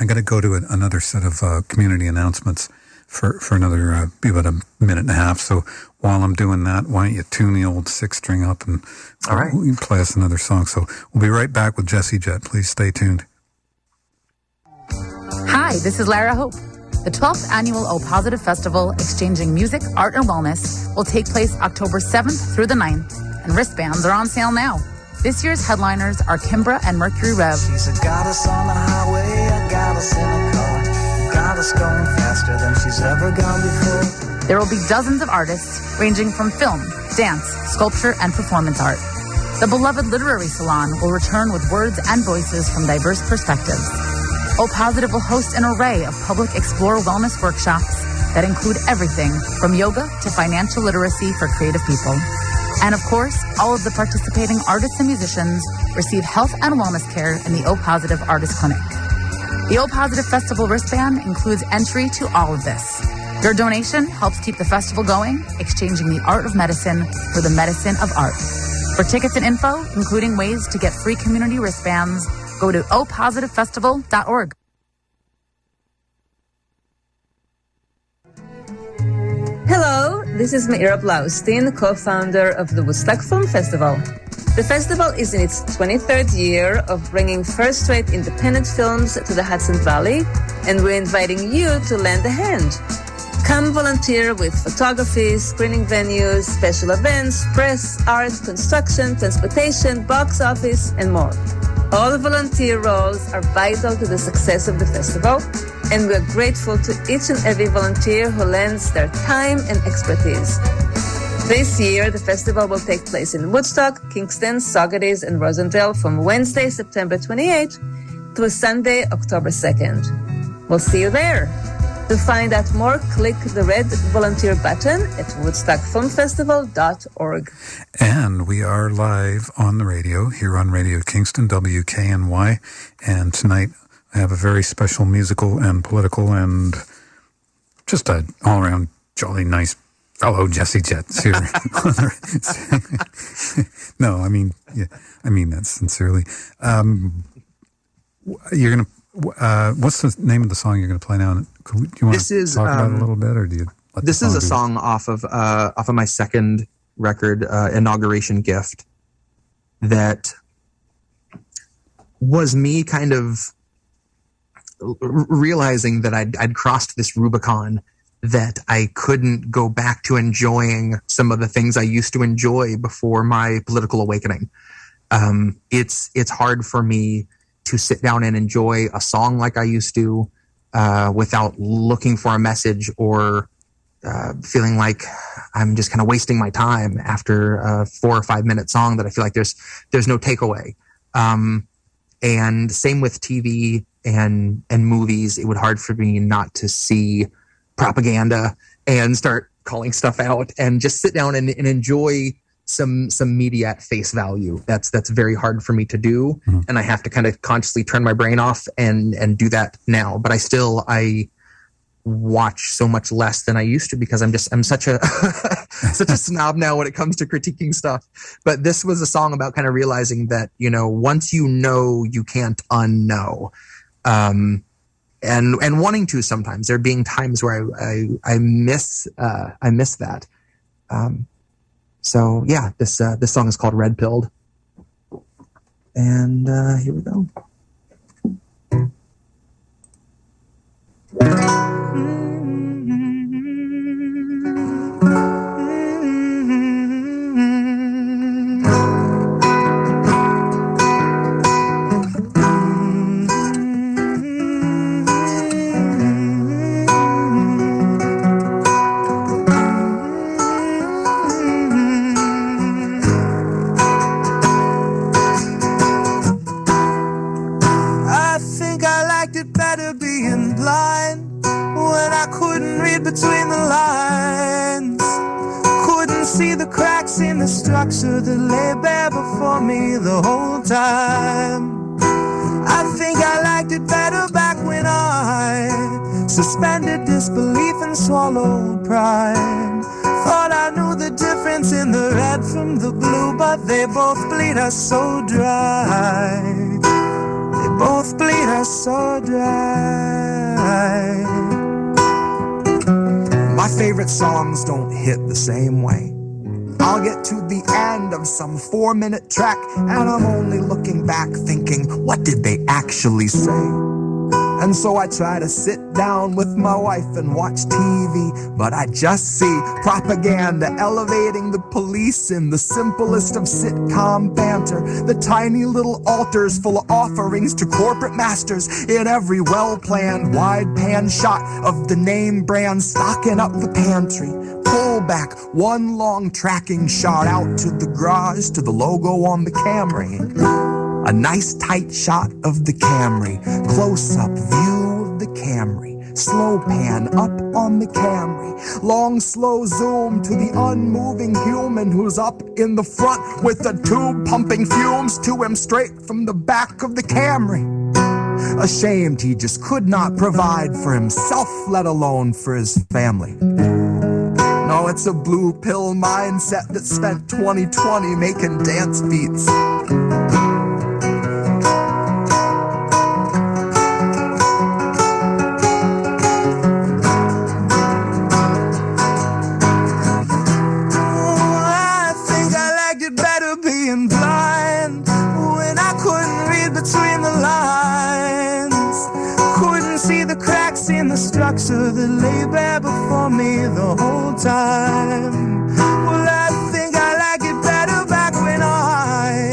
got to go to another set of community announcements for another, be about a minute and a half. So while I'm doing that, why don't you tune the old 6-string up and all right, we can play us another song. So we'll be right back with Jett. Please stay tuned. Hi, this is Lara Hope. The 12th annual O Positive Festival, exchanging music, art, and wellness, will take place October 7th through the 9th, and wristbands are on sale now. This year's headliners are Kimbra and Mercury Rev. She's a goddess on the highway, a goddess in a car, a goddess going faster than she's ever gone before. There will be dozens of artists ranging from film, dance, sculpture, and performance art. The beloved literary salon will return with words and voices from diverse perspectives. O Positive will host an array of public Explore Wellness workshops that include everything from yoga to financial literacy for creative people. And of course, all of the participating artists and musicians receive health and wellness care in the O Positive Artist Clinic. The O Positive Festival wristband includes entry to all of this. Your donation helps keep the festival going, exchanging the art of medicine for the medicine of art. For tickets and info, including ways to get free community wristbands, go to opositivefestival.org. Hello, this is Meira Blaustein, co-founder of the Woodstock Film Festival. The festival is in its 23rd year of bringing first-rate independent films to the Hudson Valley, and we're inviting you to lend a hand. Come volunteer with photography, screening venues, special events, press, art, construction, transportation, box office, and more. All volunteer roles are vital to the success of the festival, and we are grateful to each and every volunteer who lends their time and expertise. This year, the festival will take place in Woodstock, Kingston, Saugerties, and Rosendale from Wednesday, September 28th through Sunday, October 2nd. We'll see you there. To find out more, click the red volunteer button at woodstockfilmfestival.org. And we are live on the radio here on Radio Kingston, WKNY. And tonight I have a very special musical and political and just an all-around jolly nice fellow, Jesse Jett, here. No, I mean that sincerely. You're going to... what's the name of the song you're going to play now? Do you want to talk about it a little bit, or do you? This is a song off of my second record, Inauguration Gift, that was me kind of realizing that I'd crossed this Rubicon, that I couldn't go back to enjoying some of the things I used to enjoy before my political awakening. It's hard for me to sit down and enjoy a song like I used to, without looking for a message or feeling like I'm just kind of wasting my time after a 4 or 5 minute song that I feel like there's no takeaway. And same with TV and movies. It would hard for me not to see propaganda and start calling stuff out and just sit down and enjoy some media at face value. That's very hard for me to do. Mm-hmm. And I have to kind of consciously turn my brain off and do that now. But I watch so much less than I used to because I'm such a such a snob now when it comes to critiquing stuff. But this was a song about kind of realizing that, once you know, you can't unknow. And wanting to sometimes. There being times where I miss that. So yeah, this song is called Red Pilled. And here we go. Between the lines, couldn't see the cracks in the structure that lay bare before me the whole time. I think I liked it better back when I suspended disbelief and swallowed pride. Thought I knew the difference in the red from the blue, but they both bleed us so dry. They both bleed us so dry. My favorite songs don't hit the same way. I'll get to the end of some 4-minute track and I'm only looking back thinking, what did they actually say? And so I try to sit down with my wife and watch TV, but I just see propaganda elevating the police in the simplest of sitcom banter. The tiny little altars full of offerings to corporate masters in every well-planned wide pan shot of the name brand stocking up the pantry. Pull back one long tracking shot out to the garage to the logo on the Camry. A nice tight shot of the Camry, close-up view of the Camry, slow pan up on the Camry, long slow zoom to the unmoving human who's up in the front with a tube pumping fumes to him straight from the back of the Camry. Ashamed he just could not provide for himself, let alone for his family. No, it's a blue pill mindset that spent 2020 making dance beats. Structure that lay bare before before me the whole time. Well, I think I like it better back when I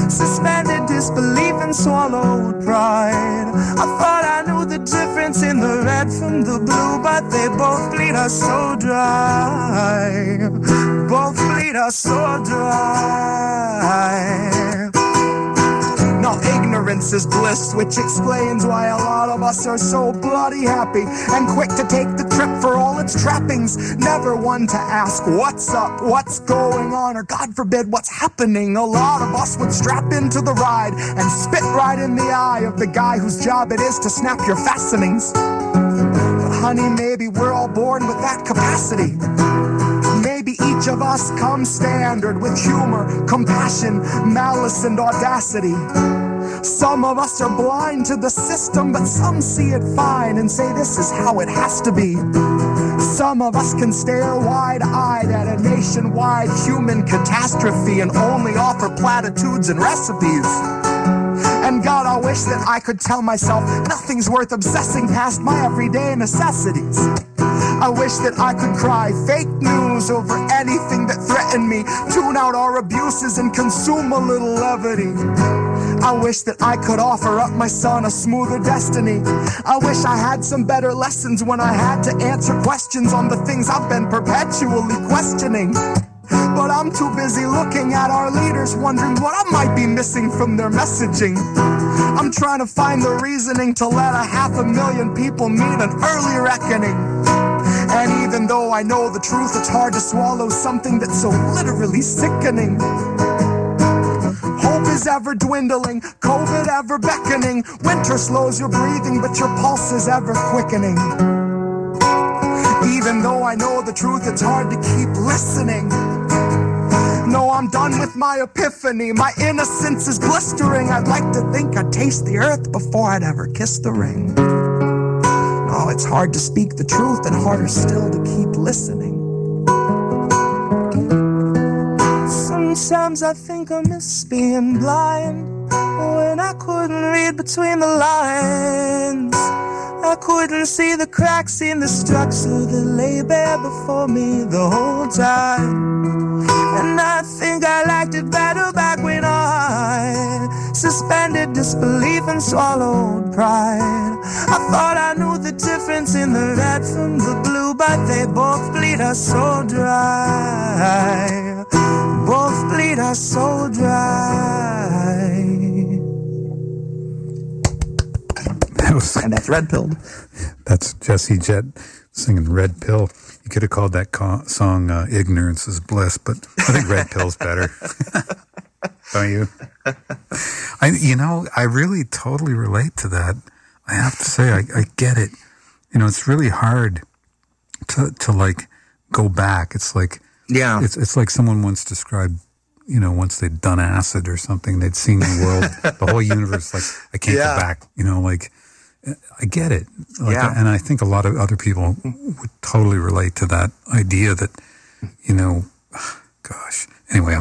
suspended disbelief and swallowed pride. I thought I knew the difference in the red from the blue, but they both bleed us so dry. Both bleed us so dry. Now ignorance is bliss, which explains why a lot of us are so bloody happy and quick to take the trip for all its trappings. Never one to ask what's up, what's going on, or God forbid what's happening. A lot of us would strap into the ride and spit right in the eye of the guy whose job it is to snap your fastenings. But honey, maybe we're all born with that capacity. Maybe each of us comes standard with humor, compassion, malice, and audacity. Some of us are blind to the system, but some see it fine and say this is how it has to be. Some of us can stare wide-eyed at a nationwide human catastrophe and only offer platitudes and recipes. And God, I wish that I could tell myself nothing's worth obsessing past my everyday necessities. I wish that I could cry fake news over anything that threatened me, tune out our abuses and consume a little levity. I wish that I could offer up my son a smoother destiny. I wish I had some better lessons when I had to answer questions on the things I've been perpetually questioning. But I'm too busy looking at our leaders, wondering what I might be missing from their messaging. I'm trying to find the reasoning to let 500,000 people meet an early reckoning. And even though I know the truth, it's hard to swallow something that's so literally sickening. Hope is ever dwindling, COVID ever beckoning. Winter slows your breathing, but your pulse is ever quickening. Even though I know the truth, it's hard to keep listening. No, I'm done with my epiphany. My innocence is blistering. I'd like to think I'd taste the earth before I'd ever kiss the ring. Oh, it's hard to speak the truth and harder still to keep listening. Sometimes I think I miss being blind when I couldn't read between the lines. I couldn't see the cracks in the structure that lay bare before me the whole time. And I think I liked it better back when I suspended disbelief and swallowed pride. I thought I knew the difference in the red from the blue, but they both bleed us so dry. Both bleed us so dry. And that's Red Pilled. That's Jesse Jett singing Red Pill. You could have called that song Ignorance is Bliss, but I think Red Pill's better. Don't you? I really totally relate to that. I have to say, I get it. It's really hard to like go back. It's like, yeah, it's like someone once described, once they'd done acid or something, they'd seen the world, the whole universe, like, I can't go back, like, I get it. Like, and I think a lot of other people would totally relate to that idea that, gosh. Anyway,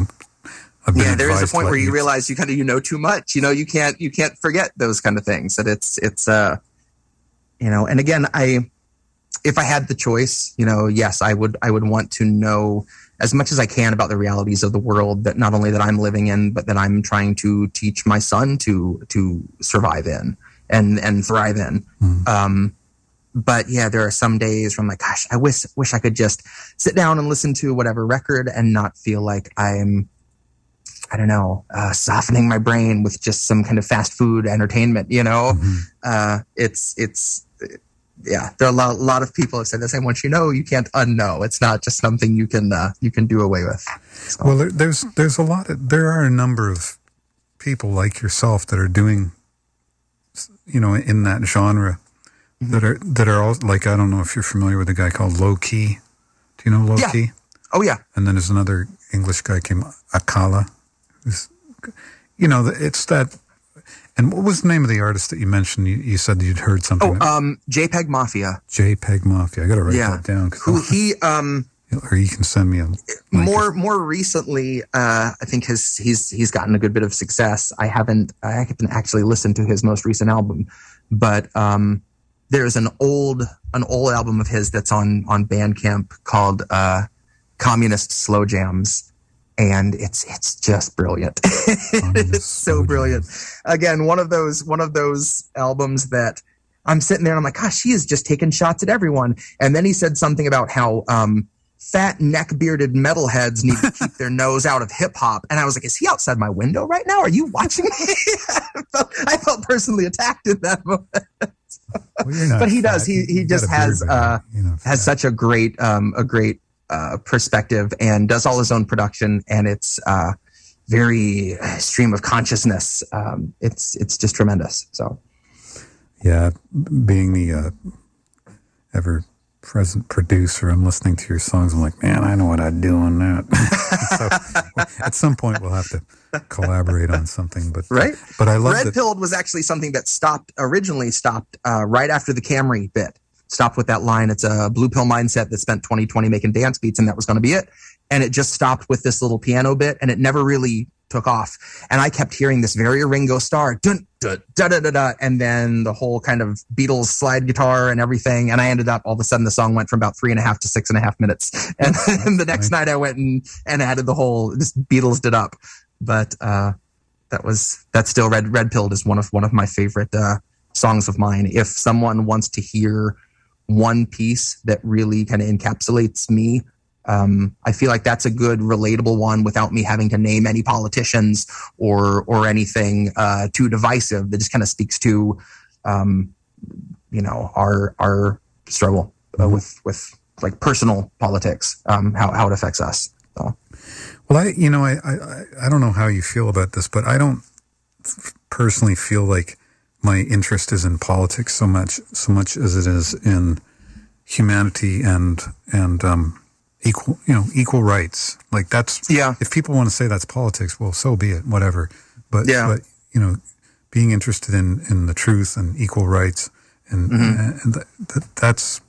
I've been there is a point where you realize you know too much. You can't forget those kind of things. That it's and again, if I had the choice, yes, I would want to know as much as I can about the realities of the world that not only that I'm living in, but that I'm trying to teach my son to survive in and thrive in. But yeah, there are some days where I'm like, gosh, I wish I could just sit down and listen to whatever record and not feel like I'm, softening my brain with just some kind of fast food entertainment, there are a lot of people have said this. I want you to know you can't unknow. It's not just something you can do away with. So. Well, there are a number of people like yourself that are doing, in that genre, that are all like, I don't know if you're familiar with a guy called Low Key. Do you know Low Key? Oh yeah. And then there's another English guy came Akala. Who's, it's that. And what was the name of the artist that you mentioned? You said you'd heard something. JPEG Mafia. JPEG Mafia. I got to write that down. Or you can send me a link. More recently, I think he's gotten a good bit of success. I haven't actually listened to his most recent album, but there's an old album of his that's on Bandcamp called Communist Slow Jams, and it's just brilliant. It's so brilliant. Again, one of those albums that I'm sitting there and I'm like, gosh, he is just taking shots at everyone. And then he said something about how fat neck-bearded metalheads need to keep their nose out of hip-hop. And I was like, is he outside my window right now? Are you watching me? I felt personally attacked in that moment. Well, but he does. He just has such a great perspective, and does all his own production, and it's very stream of consciousness. It's just tremendous. So, yeah, being the ever-present producer, I'm listening to your songs. I'm like, man, I know what I'd do on that. So, at some point, we'll have to collaborate on something. But right. But I love Red Pilled was actually something that originally stopped right after the Camry bit. Stopped with that line. It's a blue pill mindset that spent 2020 making dance beats, and that was going to be it. And it just stopped with this little piano bit, and it never really took off. And I kept hearing this very Ringo Starr, dun, dun, da, da, da, da, and then the whole kind of Beatles slide guitar and everything. And I ended up, all of a sudden, the song went from about 3.5 to 6.5 minutes. And the next night I went and added the whole, this Beatles it up. But that's still Red Pilled is one of my favorite songs of mine. If someone wants to hear one piece that really kind of encapsulates me, I feel like that's a good relatable one without me having to name any politicians or anything too divisive. That just kind of speaks to our struggle with like personal politics, how it affects us. So. Well, I don't know how you feel about this, but I don't personally feel like my interest is in politics so much as it is in humanity and equal rights. Like that's, if people want to say that's politics, well, so be it, whatever. But being interested in the truth and equal rights and that's.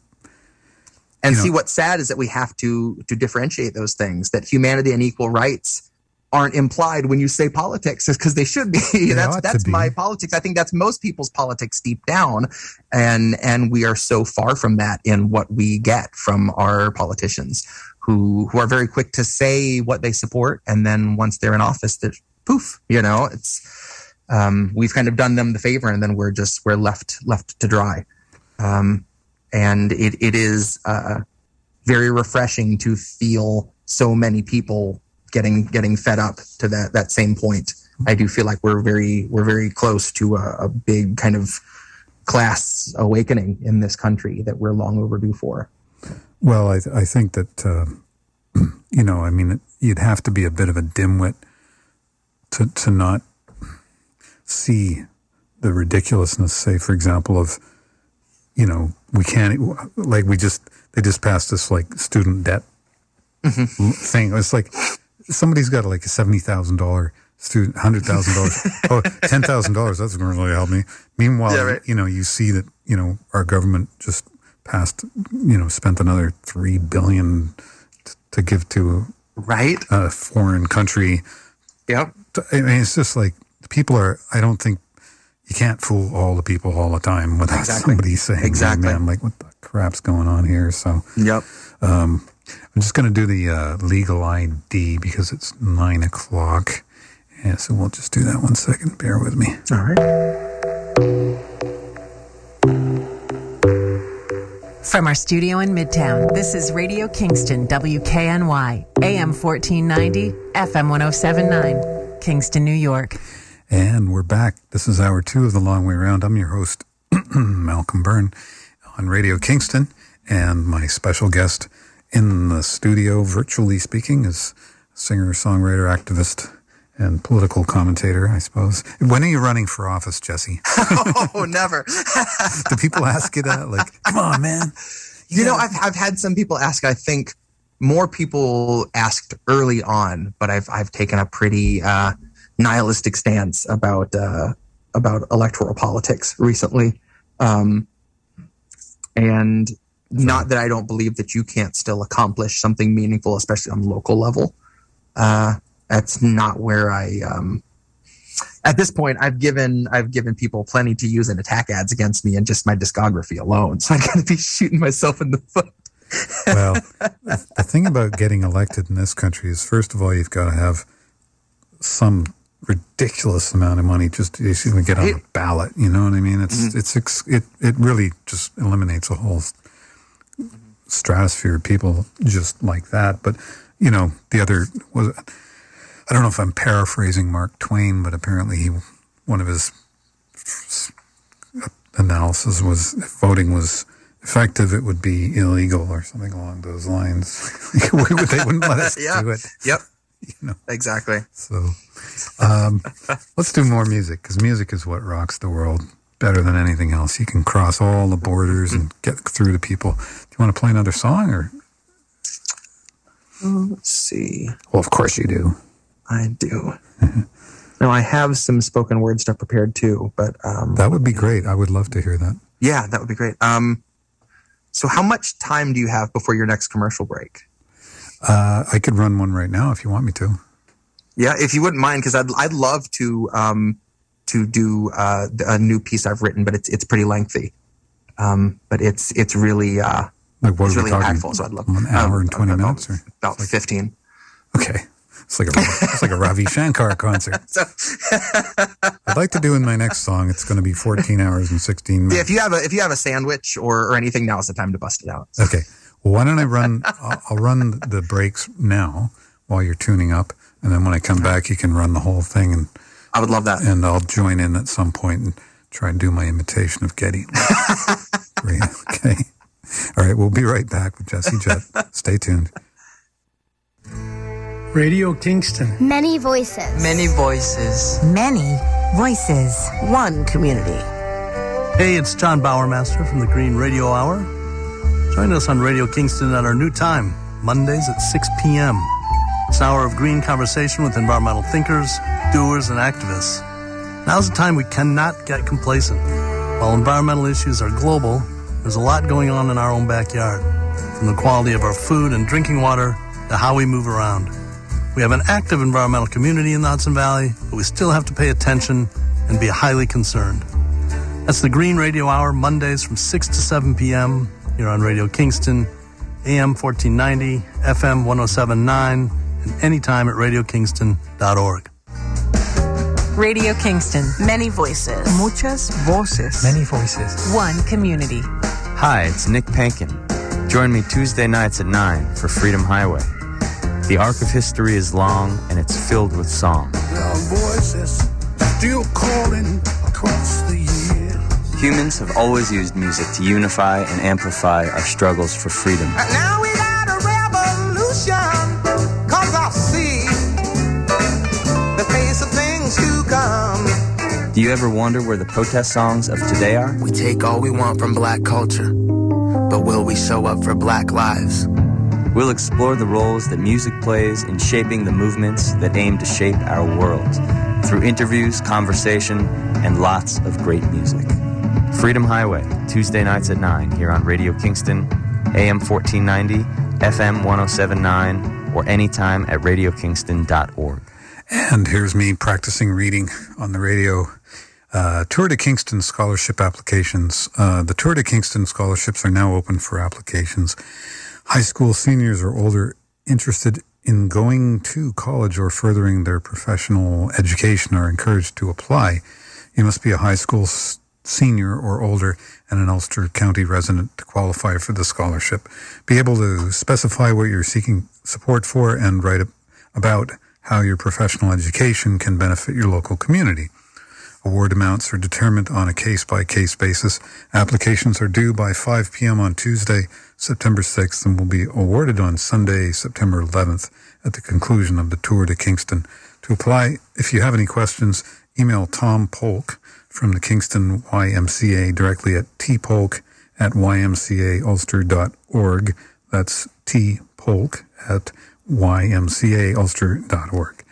And see, what's sad is that we have to differentiate those things, that humanity and equal rights aren't implied when you say politics, because they should be. That's my politics. I think that's most people's politics deep down. And we are so far from that in what we get from our politicians who are very quick to say what they support. And then once they're in office, they're poof, it's, we've kind of done them the favor, and then we're left to dry. And it is very refreshing to feel so many people getting fed up to that same point. I do feel like we're very close to a big kind of class awakening in this country that we're long overdue for. Well, I think that you'd have to be a bit of a dimwit to not see the ridiculousness. Say, for example, of we can't, like, they just passed this like student debt thing. It's like somebody's got like a $70,000 student, $100,000, $10,000. That's going to really help me. Meanwhile, you see that our government just passed, spent another $3 billion to give to a foreign country. Yep. I mean, it's just like people are. I don't think. You can't fool all the people all the time without somebody saying, man, like, what the crap's going on here? So, I'm just going to do the legal ID because it's 9:00. Yeah, so we'll just do that 1 second. Bear with me. All right. From our studio in Midtown, this is Radio Kingston, WKNY, AM 1490, FM 1079, Kingston, New York. And we're back. This is hour 2 of The Long Way Round. I'm your host, Malcolm Byrne, on Radio Kingston. And my special guest in the studio, virtually speaking, is singer, songwriter, activist, and political commentator, I suppose. When are you running for office, Jesse? Oh, never. Do people ask you that? Like, come on, man. I've had some people ask. I think more people asked early on, but I've taken a pretty nihilistic stance about electoral politics recently, and not that I don't believe that you can't still accomplish something meaningful, especially on the local level. That's not where I at this point, I've given people plenty to use in attack ads against me and just my discography alone. So I'm going to be shooting myself in the foot. Well, the thing about getting elected in this country is, first of all, you've got to have some ridiculous amount of money just to get on a ballot. You know what I mean? It really just eliminates a whole stratosphere of people just like that. But the other was, I don't know if I'm paraphrasing Mark Twain, but apparently one of his analysis was, if voting was effective, it would be illegal or something along those lines. They wouldn't let us do it. Yep. Exactly. So let's do more music, because music is what rocks the world better than anything else. You can cross all the borders and get through to people. Do you want to play another song, or? Let's see. Well, of course you do. I do. No, I have some spoken word stuff prepared too, but that would be great. I would love to hear that. Yeah, that would be great. So how much time do you have before your next commercial break? I could run one right now if you want me to. Yeah, if you wouldn't mind, because I'd love to do a new piece I've written, but it's pretty lengthy. But it's really like what it's are really we talking? impactful. So I'd love an hour and 20 minutes, or about 15. Okay, it's like a Ravi Shankar concert. I'd like to do in my next song. It's going to be 14 hours and 16 minutes. Yeah, if you have a sandwich or anything, now's the time to bust it out. So. Okay. Well, why don't I run? I'll run the breaks now while you're tuning up, and then when I come back, you can run the whole thing. And I would love that. And I'll join in at some point and try and do my imitation of Getty. Okay. All right. We'll be right back with Jesse Jett. Stay tuned. Radio Kingston. Many voices. Many voices. Many voices. One community. Hey, it's John Bowermaster from the Green Radio Hour. Join us on Radio Kingston at our new time, Mondays at 6 p.m. It's an hour of green conversation with environmental thinkers, doers, and activists. Now's the time we cannot get complacent. While environmental issues are global, there's a lot going on in our own backyard, from the quality of our food and drinking water to how we move around. We have an active environmental community in the Hudson Valley, but we still have to pay attention and be highly concerned. That's the Green Radio Hour, Mondays from 6 to 7 p.m. here on Radio Kingston, AM 1490, FM 1079, and anytime at radiokingston.org. Radio Kingston. Many voices. Muchas voces. Many voices. One community. Hi, it's Nick Pankin. Join me Tuesday nights at 9 for Freedom Highway. The arc of history is long, and it's filled with song. There are voices still calling across the years. Humans have always used music to unify and amplify our struggles for freedom. And now we got a revolution, 'cause I see the face of things to come. Do you ever wonder where the protest songs of today are? We take all we want from black culture, but will we show up for black lives? We'll explore the roles that music plays in shaping the movements that aim to shape our world through interviews, conversation, and lots of great music. Freedom Highway, Tuesday nights at 9 here on Radio Kingston, AM 1490, FM 1079, or anytime at radiokingston.org. And here's me practicing reading on the radio. Tour de Kingston scholarship applications. The Tour de Kingston scholarships are now open for applications. High school seniors or older interested in going to college or furthering their professional education are encouraged to apply. You must be a high school senior or older and an Ulster County resident to qualify for the scholarship. Be able to specify what you're seeking support for and write about how your professional education can benefit your local community. Award amounts are determined on a case-by-case basis. Applications are due by 5 p.m. on Tuesday, September 6th, and will be awarded on Sunday, September 11th, at the conclusion of the Tour de Kingston. To apply, if you have any questions, email Tom Polk from the Kingston YMCA directly at tpolk@ymcaulster.org. That's tpolk@ymcaulster.org.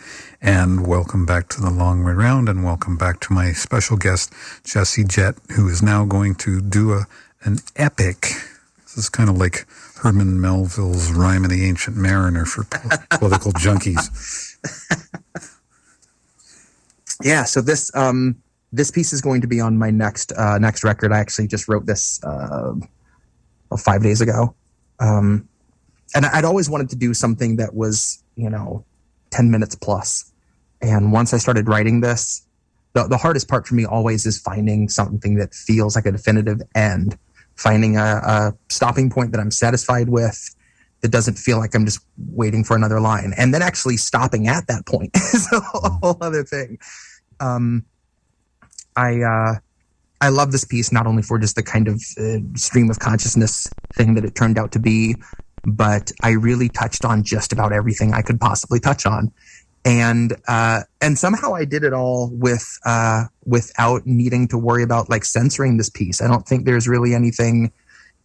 And welcome back to the Long Way Round, and welcome back to my special guest, Jesse Jett, who is now going to do an epic. This is kind of like Herman Melville's Rime of the Ancient Mariner for political junkies. Yeah, so this piece is going to be on my next record. I actually just wrote this 5 days ago. And I'd always wanted to do something that was, 10 minutes plus. And once I started writing this, the hardest part for me always is finding something that feels like a definitive end, finding a stopping point that I'm satisfied with, that doesn't feel like I'm just waiting for another line. And then actually stopping at that point is a whole other thing. I love this piece, not only for just the kind of stream of consciousness thing that it turned out to be, but I really touched on just about everything I could possibly touch on. And somehow I did it all without needing to worry about like censoring this piece. I don't think there's really anything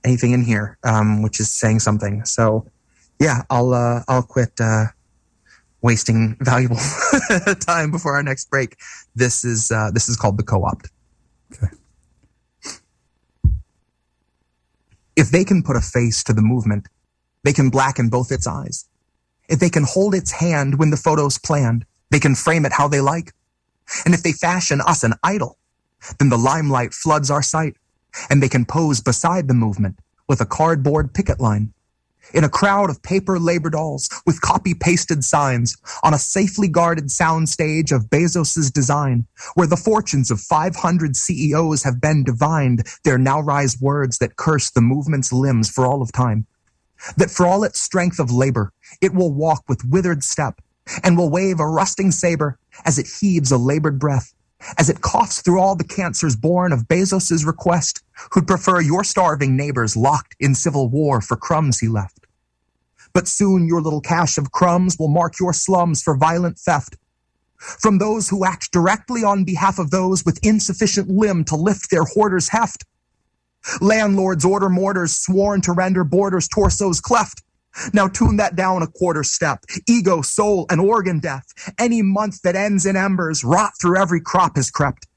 in here, which is saying something. So yeah, I'll quit, wasting valuable time before our next break. This is called The Co-opt. Okay. If they can put a face to the movement, they can blacken both its eyes. If they can hold its hand when the photo's planned, they can frame it how they like. And if they fashion us an idol, then the limelight floods our sight, and they can pose beside the movement with a cardboard picket line. In a crowd of paper labor dolls with copy-pasted signs on a safely guarded soundstage of Bezos's design, where the fortunes of 500 CEOs have been divined, there now rise words that curse the movement's limbs for all of time. That for all its strength of labor, it will walk with withered step and will wave a rusting saber as it heaves a labored breath, as it coughs through all the cancers born of Bezos's request, who'd prefer your starving neighbors locked in civil war for crumbs he left. But soon your little cache of crumbs will mark your slums for violent theft, from those who act directly on behalf of those with insufficient limb to lift their hoarder's heft. Landlords order mortars sworn to render borders torsos cleft. Now tune that down a quarter step. Ego, soul, and organ death. Any month that ends in embers, rot through every crop has crept.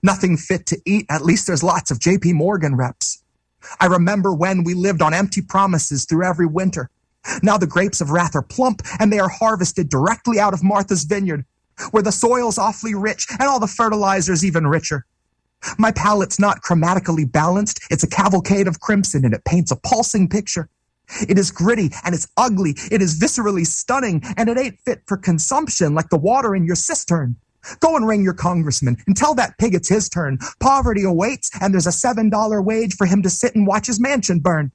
Nothing fit to eat, at least there's lots of JP Morgan reps. I remember when we lived on empty promises through every winter. Now the grapes of wrath are plump, and they are harvested directly out of Martha's vineyard, where the soil's awfully rich, and all the fertilizer's even richer. My palate's not chromatically balanced. It's a cavalcade of crimson, and it paints a pulsing picture. It is gritty, and it's ugly. It is viscerally stunning, and it ain't fit for consumption like the water in your cistern. Go and ring your congressman and tell that pig it's his turn. Poverty awaits, and there's a $7 wage for him to sit and watch his mansion burn.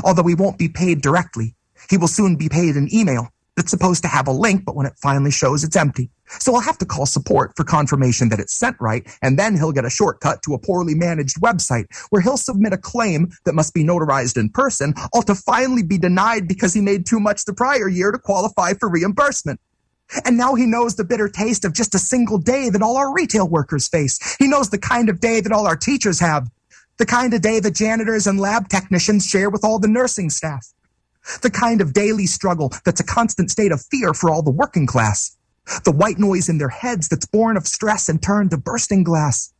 Although he won't be paid directly, he will soon be paid an email that's supposed to have a link, but when it finally shows, it's empty. So I'll have to call support for confirmation that it's sent right, and then he'll get a shortcut to a poorly managed website where he'll submit a claim that must be notarized in person, all to finally be denied because he made too much the prior year to qualify for reimbursement. And now he knows the bitter taste of just a single day that all our retail workers face. He knows the kind of day that all our teachers have, the kind of day the janitors and lab technicians share with all the nursing staff, the kind of daily struggle that's a constant state of fear for all the working class. The white noise in their heads that's born of stress and turned to bursting glass.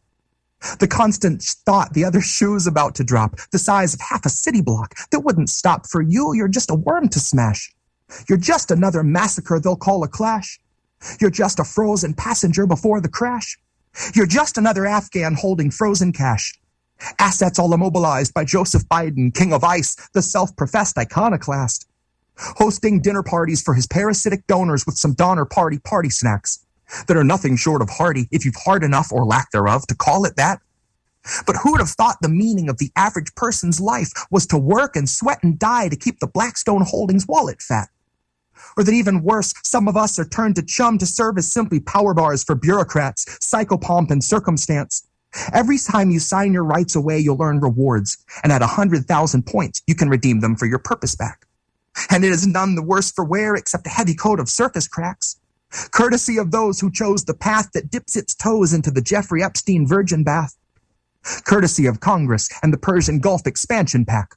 The constant thought the other shoe's about to drop, the size of half a city block, that wouldn't stop for you. You're just a worm to smash. You're just another massacre they'll call a clash. You're just a frozen passenger before the crash. You're just another Afghan holding frozen cash. Assets all immobilized by Joseph Biden, king of ice, the self-professed iconoclast. Hosting dinner parties for his parasitic donors with some Donner party snacks that are nothing short of hearty if you've heart enough or lack thereof to call it that. But who would have thought the meaning of the average person's life was to work and sweat and die to keep the Blackstone Holdings wallet fat? Or that even worse, some of us are turned to chum to serve as simply power bars for bureaucrats, psychopomp and circumstance. Every time you sign your rights away, you'll earn rewards, and at 100,000 points, you can redeem them for your purpose back. And it is none the worse for wear except a heavy coat of surface cracks, courtesy of those who chose the path that dips its toes into the Jeffrey Epstein virgin bath, courtesy of Congress and the Persian Gulf expansion pack.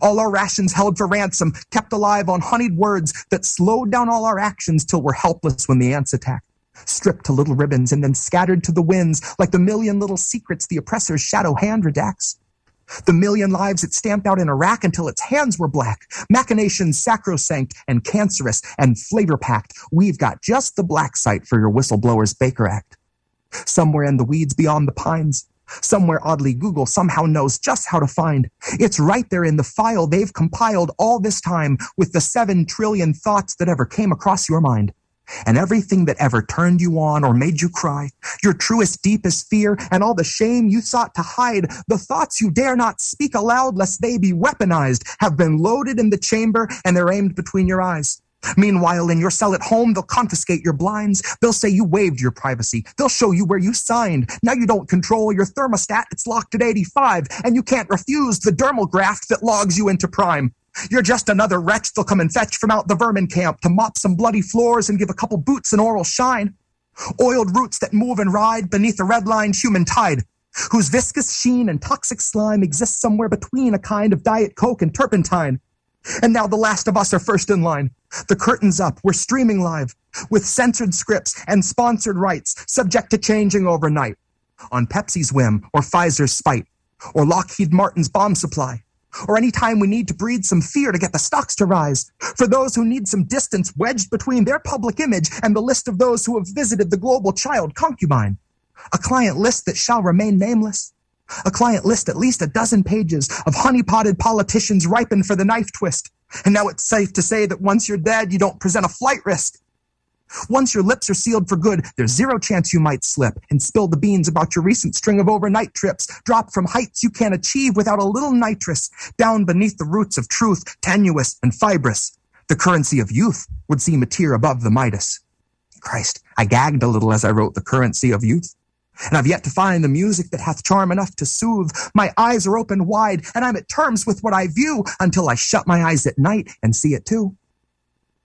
All our rations held for ransom, kept alive on honeyed words that slowed down all our actions till we're helpless when the ants attack, stripped to little ribbons and then scattered to the winds like the million little secrets the oppressor's shadow hand redacts. The million lives it stamped out in Iraq until its hands were black. Machinations sacrosanct and cancerous and flavor-packed. We've got just the black site for your whistleblower's Baker Act. Somewhere in the weeds beyond the pines. Somewhere oddly Google somehow knows just how to find. It's right there in the file they've compiled all this time with the 7 trillion thoughts that ever came across your mind. And everything that ever turned you on or made you cry, your truest, deepest fear, and all the shame you sought to hide, the thoughts you dare not speak aloud lest they be weaponized, have been loaded in the chamber and they're aimed between your eyes. Meanwhile, in your cell at home, they'll confiscate your blinds. They'll say you waived your privacy. They'll show you where you signed. Now you don't control your thermostat. It's locked at 85, and you can't refuse the dermal graft that logs you into prime. You're just another wretch they'll come and fetch from out the vermin camp to mop some bloody floors and give a couple boots an oral shine. Oiled roots that move and ride beneath a red-lined human tide, whose viscous sheen and toxic slime exists somewhere between a kind of Diet Coke and turpentine. And now the last of us are first in line. The curtain's up, we're streaming live, with censored scripts and sponsored rights, subject to changing overnight. On Pepsi's whim, or Pfizer's spite, or Lockheed Martin's bomb supply. Or any time we need to breed some fear to get the stocks to rise. For those who need some distance wedged between their public image and the list of those who have visited the global child concubine. A client list that shall remain nameless. A client list at least a dozen pages of honey-potted politicians ripened for the knife twist. And now it's safe to say that once you're dead, you don't present a flight risk. Once your lips are sealed for good, there's zero chance you might slip and spill the beans about your recent string of overnight trips, dropped from heights you can't achieve without a little nitrous, down beneath the roots of truth, tenuous and fibrous. The currency of youth would seem a tier above the Midas. Christ, I gagged a little as I wrote the currency of youth. And I've yet to find the music that hath charm enough to soothe. My eyes are open wide, and I'm at terms with what I view until I shut my eyes at night and see it too.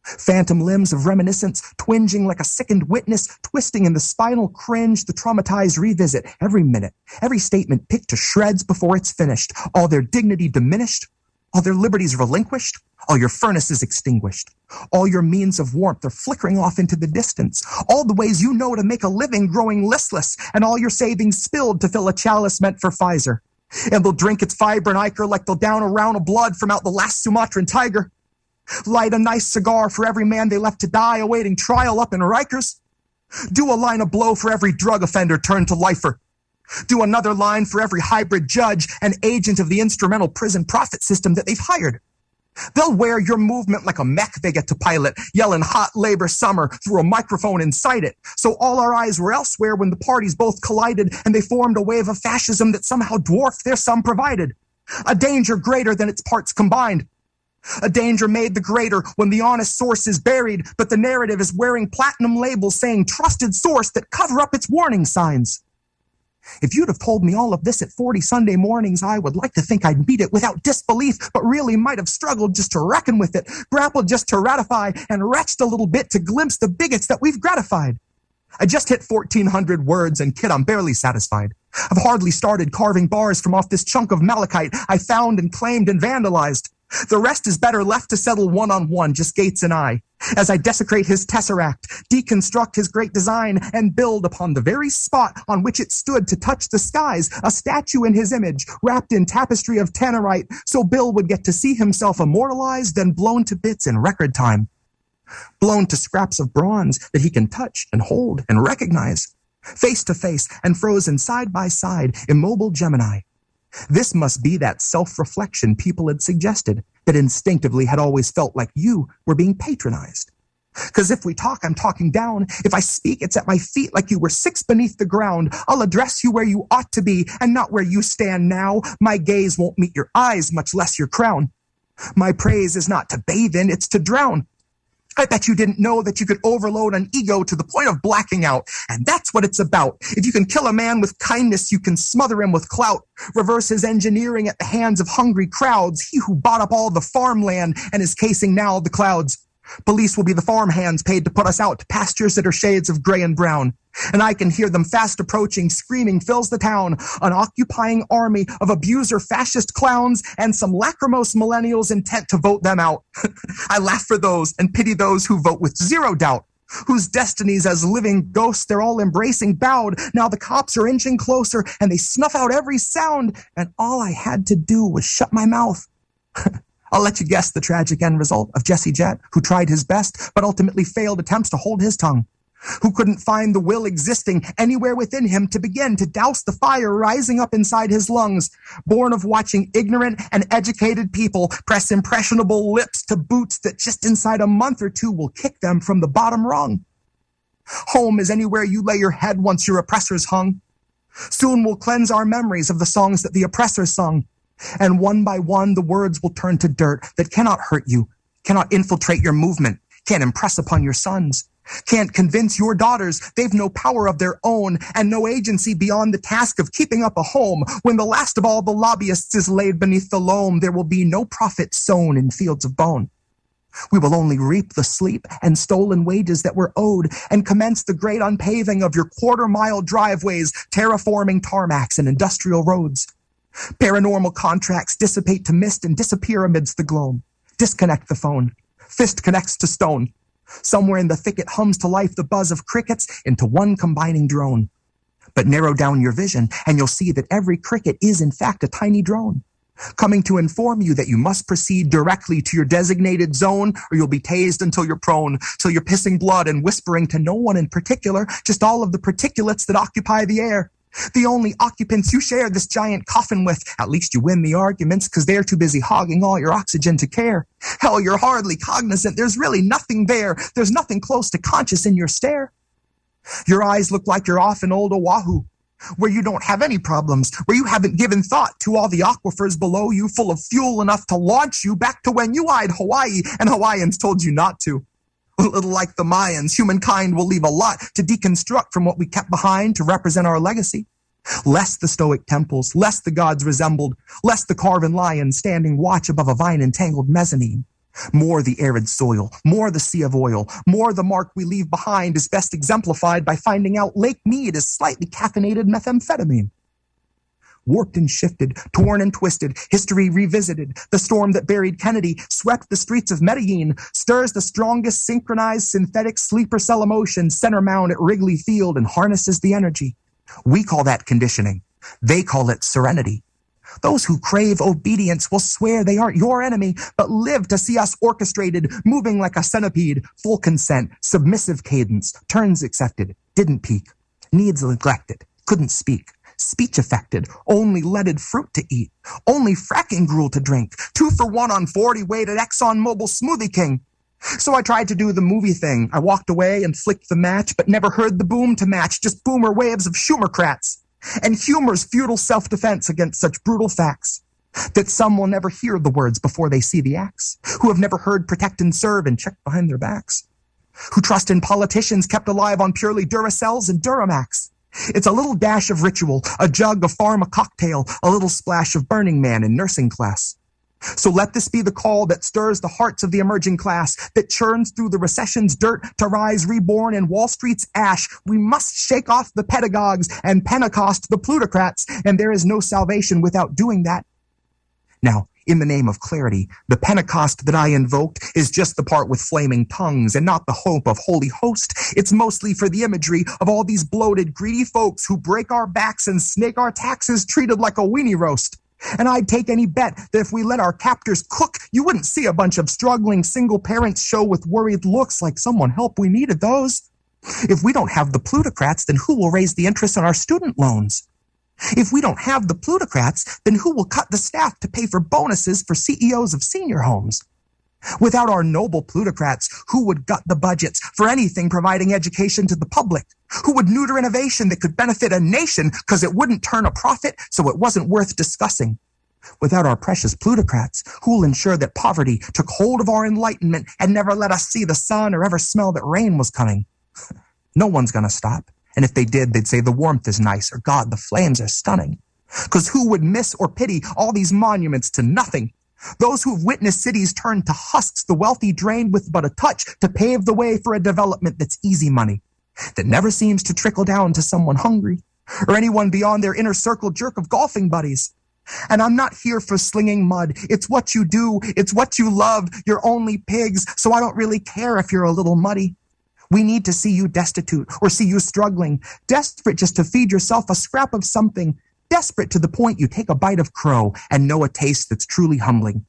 Phantom limbs of reminiscence, twinging like a sickened witness, twisting in the spinal cringe the traumatized revisit every minute, every statement picked to shreds before it's finished, all their dignity diminished, all their liberties relinquished, all your furnaces extinguished, all your means of warmth are flickering off into the distance, all the ways you know to make a living growing listless, and all your savings spilled to fill a chalice meant for Pfizer. And they'll drink its fiber and ichor like they'll down a round of blood from out the last Sumatran tiger. Light a nice cigar for every man they left to die awaiting trial up in Rikers. Do a line of blow for every drug offender turned to lifer. Do another line for every hybrid judge and agent of the instrumental prison profit system that they've hired. They'll wear your movement like a mech they get to pilot, yelling hot labor summer through a microphone inside it. So all our eyes were elsewhere when the parties both collided and they formed a wave of fascism that somehow dwarfed their sum provided. A danger greater than its parts combined. A danger made the greater when the honest source is buried, but the narrative is wearing platinum labels saying trusted source that cover up its warning signs. If you'd have told me all of this at 40 Sunday mornings, I would like to think I'd meet it without disbelief, but really might have struggled just to reckon with it, grappled just to ratify, and retched a little bit to glimpse the bigots that we've gratified. I just hit 1,400 words, and kid, I'm barely satisfied. I've hardly started carving bars from off this chunk of malachite I found and claimed and vandalized. The rest is better left to settle one-on-one, just Gates and I, as I desecrate his tesseract, deconstruct his great design, and build upon the very spot on which it stood to touch the skies, a statue in his image, wrapped in tapestry of tannerite, so Bill would get to see himself immortalized, then blown to bits in record time. Blown to scraps of bronze that he can touch and hold and recognize, face to face and frozen side by side, immobile Gemini. This must be that self-reflection people had suggested, that instinctively had always felt like you were being patronized. 'Cause if we talk, I'm talking down. If I speak, it's at my feet like you were 6 beneath the ground. I'll address you where you ought to be and not where you stand now. My gaze won't meet your eyes, much less your crown. My praise is not to bathe in, it's to drown. I bet you didn't know that you could overload an ego to the point of blacking out. And that's what it's about. If you can kill a man with kindness, you can smother him with clout. Reverse his engineering at the hands of hungry crowds. He who bought up all the farmland and is casing now the clouds. Police will be the farmhands paid to put us out to pastures that are shades of gray and brown. And I can hear them fast approaching, screaming fills the town, an occupying army of abuser fascist clowns and some lachrymose millennials intent to vote them out. I laugh for those and pity those who vote with zero doubt. whose destinies as living ghosts they're all embracing bowed. Now the cops are inching closer, and they snuff out every sound, and all I had to do was shut my mouth. I'll let you guess the tragic end result of Jesse Jett, who tried his best, but ultimately failed attempts to hold his tongue, who couldn't find the will existing anywhere within him to begin to douse the fire rising up inside his lungs, born of watching ignorant and educated people press impressionable lips to boots that just inside a month or two will kick them from the bottom rung. Home is anywhere you lay your head once your oppressors hung. Soon we'll cleanse our memories of the songs that the oppressors sung, and one by one the words will turn to dirt that cannot hurt you, cannot infiltrate your movement, can't impress upon your sons, can't convince your daughters they've no power of their own and no agency beyond the task of keeping up a home. When the last of all the lobbyists is laid beneath the loam, there will be no profit sown in fields of bone. We will only reap the sleep and stolen wages that were owed and commence the great unpaving of your quarter-mile driveways, terraforming tarmacs and industrial roads. Paranormal contracts dissipate to mist and disappear amidst the gloam. Disconnect the phone. Fist connects to stone. Somewhere in the thicket hums to life the buzz of crickets into one combining drone. But narrow down your vision and you'll see that every cricket is in fact a tiny drone, coming to inform you that you must proceed directly to your designated zone or you'll be tased until you're prone, till you're pissing blood and whispering to no one in particular, just all of the particulates that occupy the air. The only occupants you share this giant coffin with. At least you win the arguments because they're too busy hogging all your oxygen to care. Hell, you're hardly cognizant. There's really nothing there. There's nothing close to conscious in your stare. Your eyes look like you're off in old Oahu, where you don't have any problems, where you haven't given thought to all the aquifers below you full of fuel enough to launch you back to when you eyed Hawaii and Hawaiians told you not to. A little like the Mayans, humankind will leave a lot to deconstruct from what we kept behind to represent our legacy. Less the stoic temples, less the gods resembled, less the carven lion standing watch above a vine-entangled mezzanine. More the arid soil, more the sea of oil, more the mark we leave behind is best exemplified by finding out Lake Mead is slightly caffeinated methamphetamine. Warped and shifted, torn and twisted, history revisited. The storm that buried Kennedy swept the streets of Medellin, stirs the strongest synchronized synthetic sleeper cell emotion center mound at Wrigley Field and harnesses the energy. We call that conditioning. They call it serenity. Those who crave obedience will swear they aren't your enemy, but live to see us orchestrated, moving like a centipede, full consent, submissive cadence, turns accepted, didn't peak, needs neglected, couldn't speak. Speech affected, only leaded fruit to eat, only fracking gruel to drink, 2 for 1 on 40 weight at ExxonMobil Smoothie King. So I tried to do the movie thing. I walked away and flicked the match, but never heard the boom to match, just boomer waves of Schumercrats. And humor's futile self-defense against such brutal facts, that some will never hear the words before they see the acts, who have never heard protect and serve and check behind their backs, who trust in politicians kept alive on purely Duracells and Duramax. It's a little dash of ritual, a jug of pharma cocktail, a little splash of Burning Man in nursing class. So let this be the call that stirs the hearts of the emerging class, that churns through the recession's dirt to rise reborn in Wall Street's ash. We must shake off the pedagogues and Pentecost the plutocrats, and there is no salvation without doing that. Now, in the name of clarity, the Pentecost that I invoked is just the part with flaming tongues and not the hope of Holy Host. It's mostly for the imagery of all these bloated, greedy folks who break our backs and snake our taxes treated like a weenie roast. And I'd take any bet that if we let our captors cook, you wouldn't see a bunch of struggling single parents show with worried looks like someone help we needed those. If we don't have the plutocrats, then who will raise the interest on our student loans? If we don't have the plutocrats, then who will cut the staff to pay for bonuses for CEOs of senior homes? Without our noble plutocrats, who would gut the budgets for anything providing education to the public? Who would neuter innovation that could benefit a nation because it wouldn't turn a profit, so it wasn't worth discussing? Without our precious plutocrats, who will ensure that poverty took hold of our enlightenment and never let us see the sun or ever smell that rain was coming? No one's going to stop. And if they did, they'd say the warmth is nice, or God, the flames are stunning. Because who would miss or pity all these monuments to nothing? Those who've witnessed cities turn to husks, the wealthy drained with but a touch to pave the way for a development that's easy money, that never seems to trickle down to someone hungry, or anyone beyond their inner circle jerk of golfing buddies. And I'm not here for slinging mud. It's what you do. It's what you love. You're only pigs, so I don't really care if you're a little muddy. We need to see you destitute or see you struggling, desperate just to feed yourself a scrap of something, desperate to the point you take a bite of crow and know a taste that's truly humbling.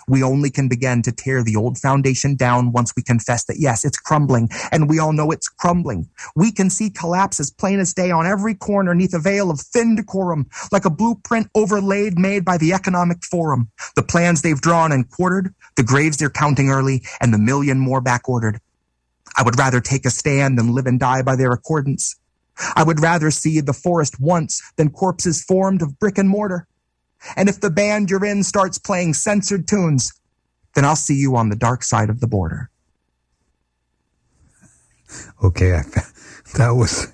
We only can begin to tear the old foundation down once we confess that, yes, it's crumbling, and we all know it's crumbling. We can see collapse as plain as day on every corner neath a veil of thin decorum, like a blueprint overlaid made by the Economic Forum. The plans they've drawn and quartered, the graves they're counting early, and the million more back-ordered. I would rather take a stand than live and die by their accordance. I would rather see the forest once than corpses formed of brick and mortar. And if the band you're in starts playing censored tunes, then I'll see you on the dark side of the border. Okay, that was...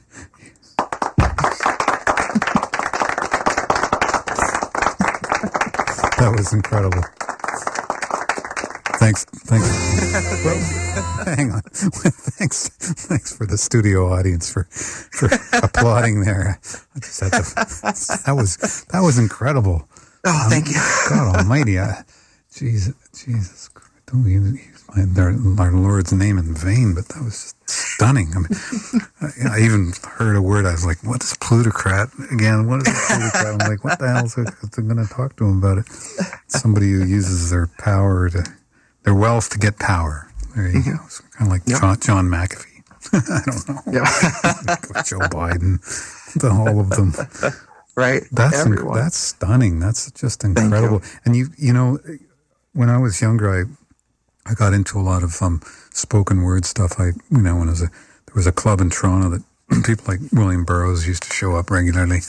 that was incredible. Thanks. Hang on. Thanks for the studio audience for applauding there. I just had to, that was incredible. Oh, thank you. God Almighty! Jesus Christ! Don't use our Lord's name in vain. But that was just stunning. I mean, I even heard a word. I was like, "What is plutocrat again? What is a plutocrat?" I'm like, "What the hell is it?" I'm going to talk to him about it. Somebody who uses their power their wealth to get power. There you go. It's kind of like John McAfee. I don't know. Yep. Joe Biden, all of them. Right. That's stunning. That's just incredible. And you know, when I was younger, I got into a lot of spoken word stuff. When there was a club in Toronto that people like William Burroughs used to show up regularly,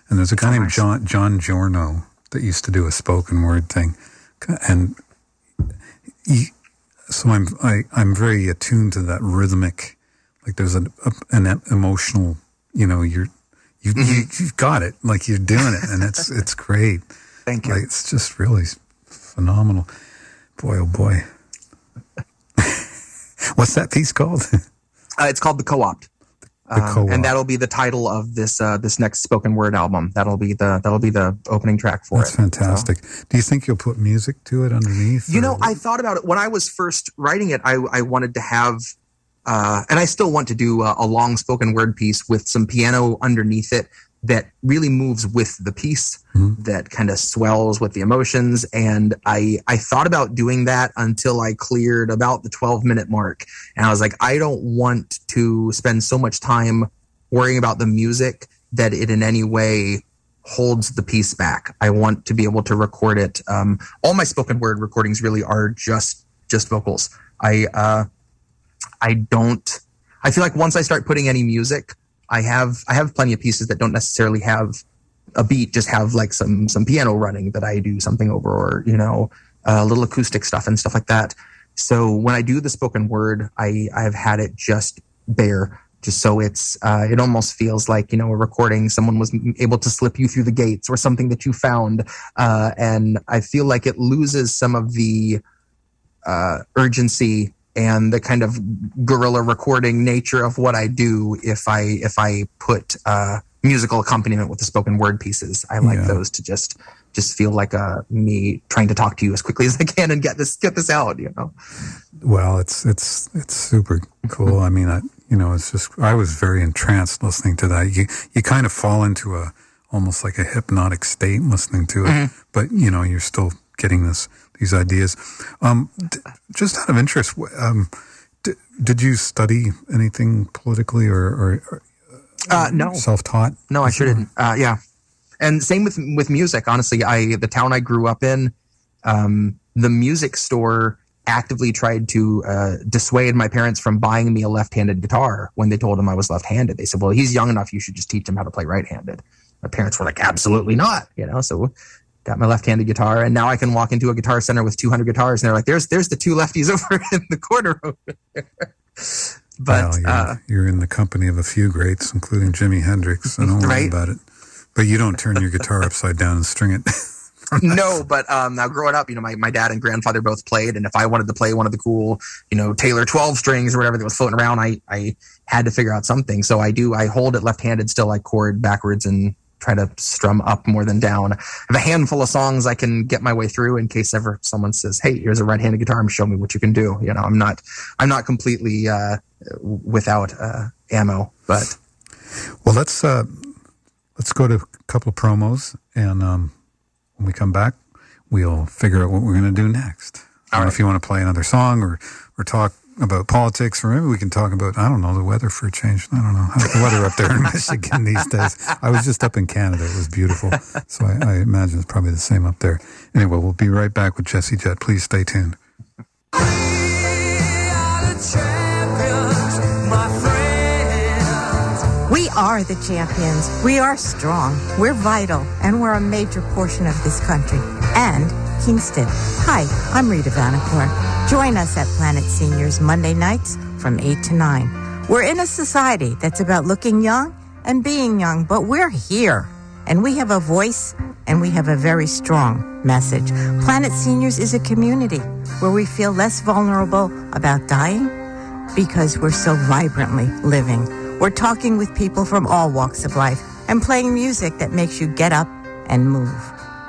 and there's a guy named John Giorno that used to do a spoken word thing, and so I'm very attuned to that rhythmic, like there's an emotional, you've got it, like you're doing it, and it's great. Thank you. Like, it's just really phenomenal. Boy, oh boy. What's that piece called? It's called The Co-opt. And that'll be the title of this next spoken word album. That'll be the opening track for it. That's fantastic. So, do you think you'll put music to it underneath? I thought about it when I was first writing it. I wanted to have, and I still want to do a long spoken word piece with some piano underneath it that really moves with the piece, that kind of swells with the emotions. And I thought about doing that until I cleared about the 12-minute mark. And I was like, I don't want to spend so much time worrying about the music that it in any way holds the piece back. I want to be able to record it. All my spoken word recordings really are just vocals. I feel like once I start putting any music, I have plenty of pieces that don't necessarily have a beat, just have like some piano running that I do something over, or little acoustic stuff and stuff like that. So when I do the spoken word, I've had it just bare, just so it's it almost feels like a recording. Someone was able to slip you through the gates, or something that you found, and I feel like it loses some of the urgency and the kind of guerrilla recording nature of what I do if I put musical accompaniment with the spoken word pieces. I like those to just feel like me trying to talk to you as quickly as I can and get this out. Well, it's super cool. I mean, it's just, I was very entranced listening to that. You kind of fall into almost like a hypnotic state listening to it, but you're still getting these ideas. Just out of interest, did you study anything politically or no, self-taught? No, I sure didn't. Yeah, and same with music. Honestly, the town I grew up in, the music store actively tried to dissuade my parents from buying me a left-handed guitar when they told him I was left-handed. They said, "Well, he's young enough; you should just teach him how to play right-handed." My parents were like, "Absolutely not!" So got my left-handed guitar, and now I can walk into a Guitar Center with 200 guitars, and they're like, "There's the two lefties over in the corner over there." But you're in the company of a few greats, including Jimi Hendrix, so don't worry about it. But you don't turn your guitar upside down and string it. No, but now growing up, my dad and grandfather both played, and if I wanted to play one of the cool, Taylor 12 strings or whatever that was floating around, I had to figure out something. So I hold it left-handed still. I chord backwards and try to strum up more than down. I have a handful of songs I can get my way through in case ever someone says, "Hey, here's a right-handed guitar and show me what you can do." You know, I'm not completely without ammo. But well, let's go to a couple of promos, and when we come back, we'll figure out what we're going to do next. I don't know if you want to play another song or talk about politics, or maybe we can talk about, I don't know, the weather for a change. I don't know. How's the weather up there in Michigan these days? I was just up in Canada. It was beautiful. So I imagine it's probably the same up there. Anyway, we'll be right back with Jesse Jett. Please stay tuned. We are the champions, my friends. We are the champions. We are strong. We're vital. And we're a major portion of this country. And Kingston. Hi, I'm Rita Vanacore. Join us at Planet Seniors Monday nights from 8 to 9. We're in a society that's about looking young and being young, but we're here. And we have a voice, and we have a very strong message. Planet Seniors is a community where we feel less vulnerable about dying because we're so vibrantly living. We're talking with people from all walks of life and playing music that makes you get up and move.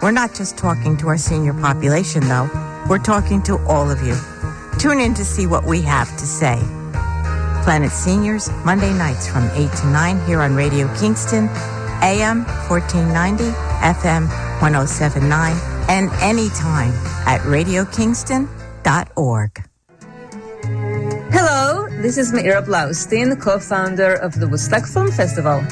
We're not just talking to our senior population, though. We're talking to all of you. Tune in to see what we have to say. Planet Seniors, Monday nights from 8 to 9 here on Radio Kingston, AM 1490, FM 1079, and anytime at radiokingston.org. Hello, this is Meira Blaustein, co-founder of the Woodstock Film Festival.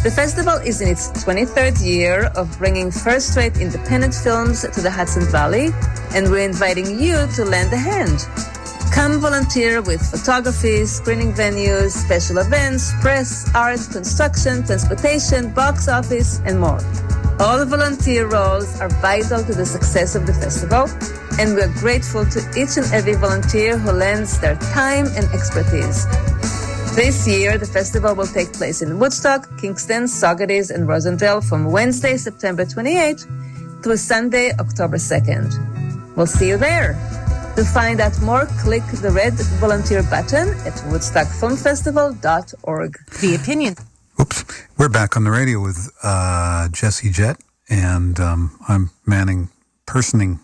The festival is in its 23rd year of bringing first-rate independent films to the Hudson Valley, and we're inviting you to lend a hand. Come volunteer with photography, screening venues, special events, press, art, construction, transportation, box office, and more. All volunteer roles are vital to the success of the festival, and we're grateful to each and every volunteer who lends their time and expertise. This year, the festival will take place in Woodstock, Kingston, Saugerties, and Rosendale from Wednesday, September 28th through Sunday, October 2nd. We'll see you there. To find out more, click the red volunteer button at woodstockfilmfestival.org. The opinion. Oops. We're back on the radio with Jesse Jett, and I'm personing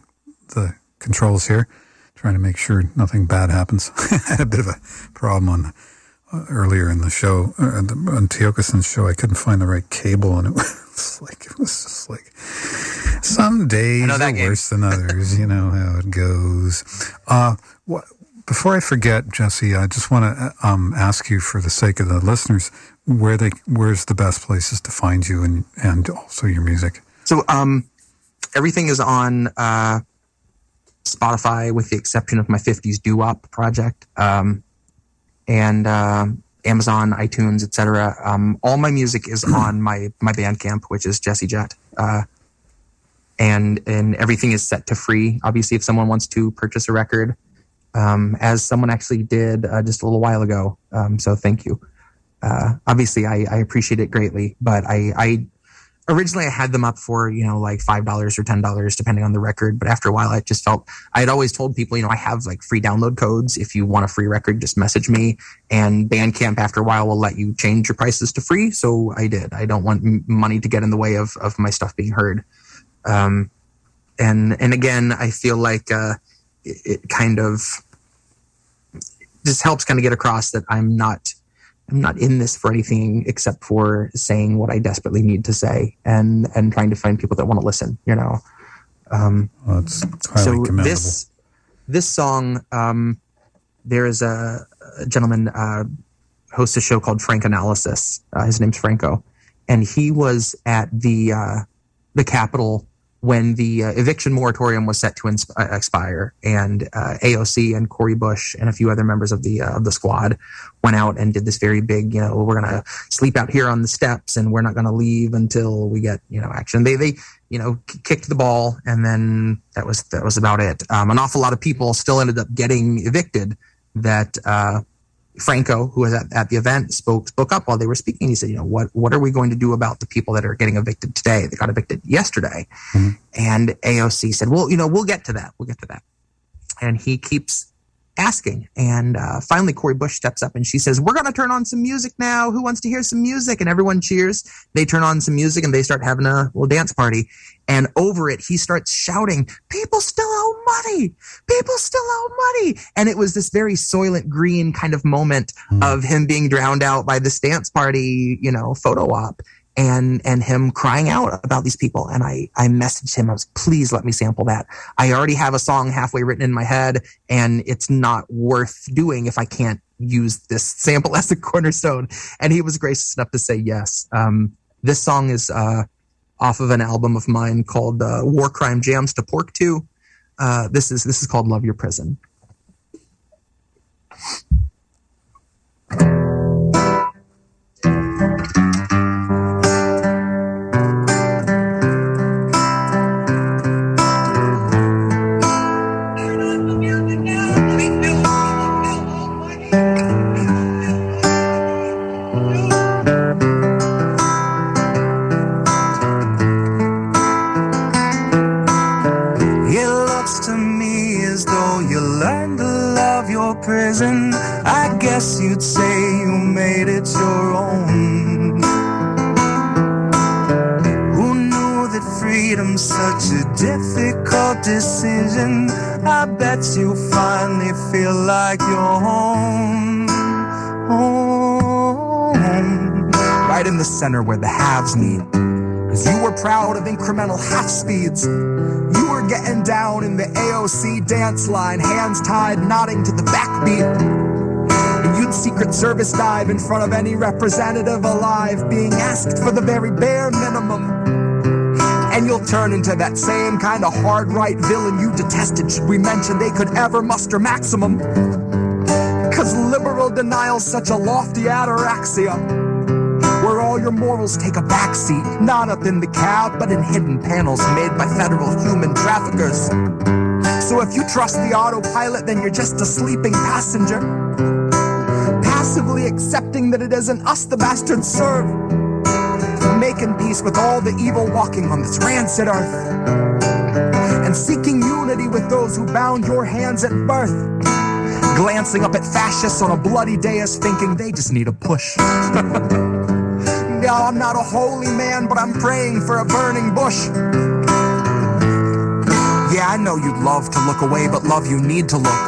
the controls here, trying to make sure nothing bad happens. I had a bit of a problem on earlier in the show, on Teokason's show. I couldn't find the right cable, and it was just like some days are worse than others. You know how it goes. Before I forget, Jesse, I just want to ask you, for the sake of the listeners, where's the best places to find you and also your music? So everything is on Spotify, with the exception of my 50s doo-wop project. And Amazon, iTunes, etc. All my music is on my Bandcamp, which is Jesse Jett. And everything is set to free. Obviously, if someone wants to purchase a record, as someone actually did just a little while ago. So thank you. Obviously, I appreciate it greatly, but I originally I had them up for, like $5 or $10, depending on the record. But after a while, I just felt, I had always told people, I have like free download codes. If you want a free record, just message me. And Bandcamp, after a while, will let you change your prices to free. So I did. I don't want money to get in the way of my stuff being heard. And again, I feel like it kind of just helps kind of get across that I'm not in this for anything except for saying what I desperately need to say and trying to find people that want to listen, Well, it's highly commendable. This song, there is a gentleman hosts a show called Frank Analysis. His name's Franco, and he was at the Capitol when the eviction moratorium was set to expire, and AOC and Cori Bush and a few other members of the squad went out and did this very big, we're going to sleep out here on the steps and we're not going to leave until we get, action. They kicked the ball, and then that was about it. An awful lot of people still ended up getting evicted. That Franco, who was at the event, spoke up while they were speaking. He said, what are we going to do about the people that are getting evicted today? They got evicted yesterday. Mm-hmm. And AOC said, well, we'll get to that. And he keeps asking. And finally, Cori Bush steps up and she says, "We're going to turn on some music now. Who wants to hear some music?" And everyone cheers. They turn on some music and they start having a little dance party. And over it, he starts shouting, "People still owe money! People still owe money!" And it was this very Soylent Green kind of moment of him being drowned out by this dance party, photo op. And him crying out about these people. And I messaged him. I was, "Please let me sample that. I already have a song halfway written in my head, and it's not worth doing if I can't use this sample as a cornerstone." And he was gracious enough to say yes. This song is off of an album of mine called War Crime Jams to Pork 2. This is called Love Your Prison. Prison, I guess you'd say you made it your own. Who knew that freedom's such a difficult decision? I bet you finally feel like you're home. Home. Right in the center where the haves meet. 'Cause you were proud of incremental half speeds. You were getting down in the AOC dance line, hands tied, nodding to the backbeat. And you'd Secret Service dive in front of any representative alive, being asked for the very bare minimum. And you'll turn into that same kind of hard right villain you detested should we mention they could ever muster maximum. 'Cause liberal denial's such a lofty ataraxia, where all your morals take a backseat, not up in the cab, but in hidden panels made by federal human traffickers. So if you trust the autopilot, then you're just a sleeping passenger, passively accepting that it isn't us the bastards serve, making peace with all the evil walking on this rancid earth, and seeking unity with those who bound your hands at birth, glancing up at fascists on a bloody dais thinking they just need a push. I'm not a holy man, but I'm praying for a burning bush. Yeah, I know you'd love to look away, but love, you need to look.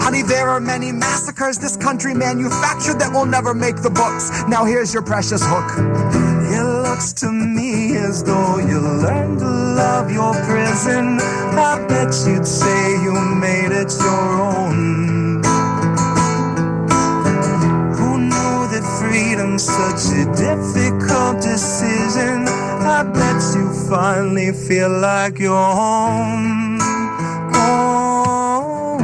Honey, there are many massacres this country manufactured that will never make the books. Now here's your precious hook. It looks to me as though you learned to love your prison. I bet you'd say you made it your own. Freedom's such a difficult decision. I bet you finally feel like you're home. Home.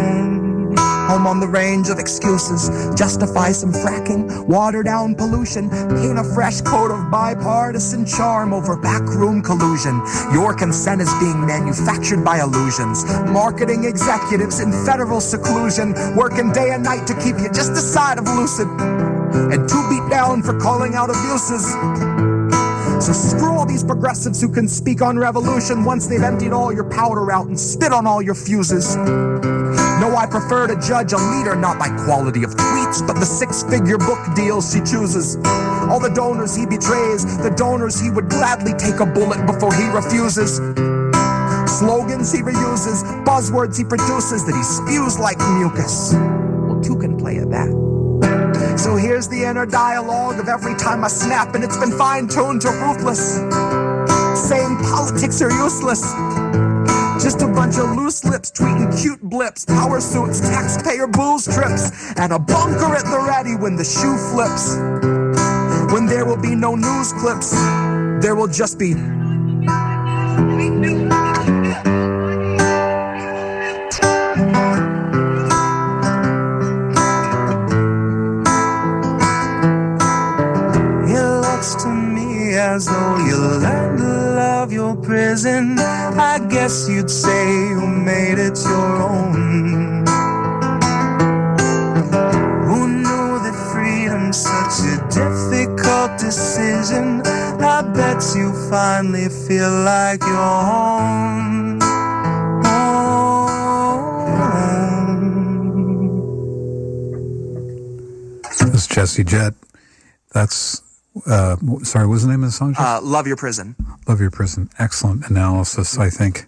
Home on the range of excuses. Justify some fracking, water down pollution, paint a fresh coat of bipartisan charm over backroom collusion. Your consent is being manufactured by illusions. Marketing executives in federal seclusion, working day and night to keep you just a side of lucid, and too beat down for calling out abuses. So screw all these progressives who can speak on revolution once they've emptied all your powder out and spit on all your fuses. No, I prefer to judge a leader not by quality of tweets, but the six-figure book deals she chooses. All the donors he betrays, the donors he would gladly take a bullet before he refuses. Slogans he reuses, buzzwords he produces that he spews like mucus. Well, two can play at that. So here's the inner dialogue of every time I snap, and it's been fine-tuned to ruthless, saying politics are useless. Just a bunch of loose lips tweeting cute blips, power suits, taxpayer booze trips, and a bunker at the ready when the shoe flips. When there will be no news clips, there will just be as though you learned to love your prison. I guess you'd say you made it your own. Who knew that freedom's such a difficult decision? I bet you finally feel like you're home. This is Jesse Jett. That's, sorry, what was the name of the song? Love Your Prison. Love Your Prison. Excellent analysis, I think.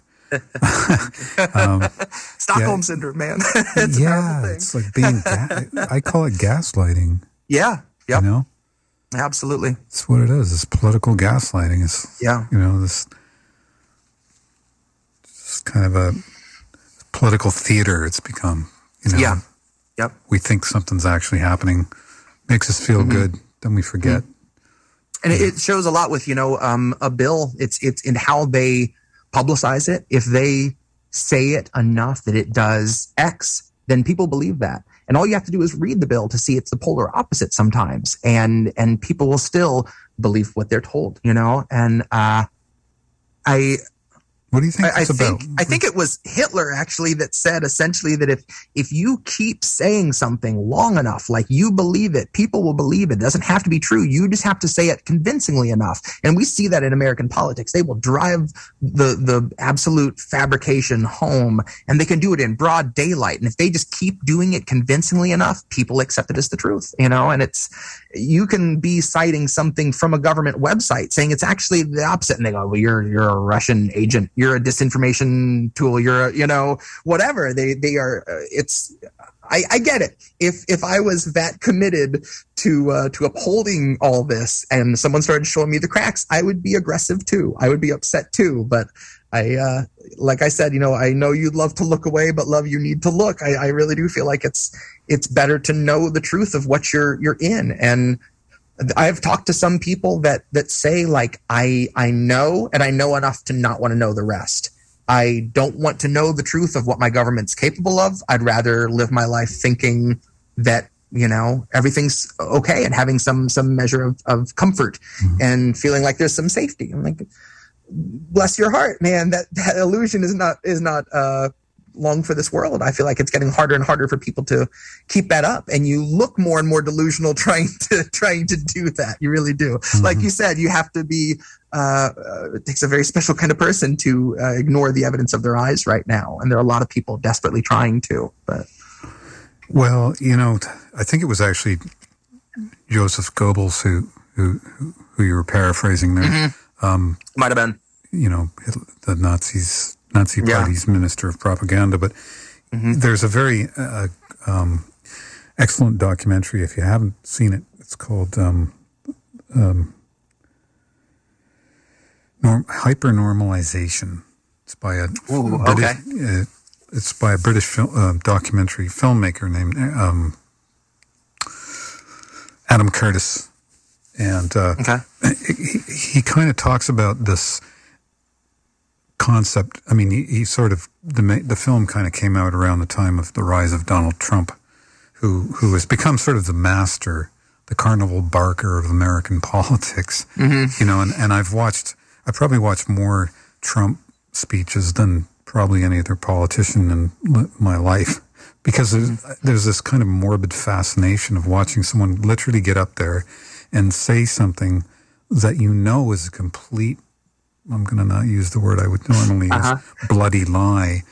Stockholm Syndrome, man. It's like being, I call it gaslighting. Yeah. Yep. You know? Absolutely. It's what it is. It's political gaslighting. It's, you know, this kind of a political theater it's become. You know? Yeah. Yep. We think something's actually happening, makes us feel good, then we forget. And it shows a lot with, you know, a bill. It's in how they publicize it. If they say it enough that it does X, then people believe that. And all you have to do is read the bill to see it's the polar opposite sometimes. And people will still believe what they're told, you know? And what do you think it's about? I think it was Hitler actually that said essentially that if you keep saying something long enough, like you believe it, people will believe it. It doesn't have to be true. You just have to say it convincingly enough. And we see that in American politics. They will drive the absolute fabrication home, and they can do it in broad daylight. And if they just keep doing it convincingly enough, people accept it as the truth, you know? And you can be citing something from a government website saying it's actually the opposite. And they go, well, you're a Russian agent. You're a disinformation tool. You're a, you know, whatever they are. I get it. If I was that committed to upholding all this and someone started showing me the cracks, I would be aggressive too. I would be upset too. But like I said, you know, I know you'd love to look away, but love, you need to look. I really do feel like it's better to know the truth of what you're in. And I've talked to some people that say, like, I know, and I know enough to not want to know the rest. I don't want to know the truth of what my government's capable of. I'd rather live my life thinking that, you know, everything's okay and having some measure of comfort and feeling like there's some safety. I'm like, bless your heart, man. That illusion is not long for this world. I feel like it's getting harder and harder for people to keep that up, and you look more and more delusional trying to do that. You really do. Like you said, you have to be. It takes a very special kind of person to ignore the evidence of their eyes right now, and there are a lot of people desperately trying to. But well, you know, I think it was actually Joseph Goebbels who you were paraphrasing there. Might have been. You know, the Nazi Party's minister of propaganda, but there's a very excellent documentary. If you haven't seen it, it's called Hypernormalization. It's by a British documentary filmmaker named Adam Curtis, and he kind of talks about this concept. I mean, he sort of, the film kind of came out around the time of the rise of Donald Trump, who has become sort of the master, the carnival barker of American politics. You know, and I probably watched more Trump speeches than probably any other politician in my life, because there's this kind of morbid fascination of watching someone literally get up there and say something that you know is a complete, I'm going to not use the word I would normally use, bloody lie,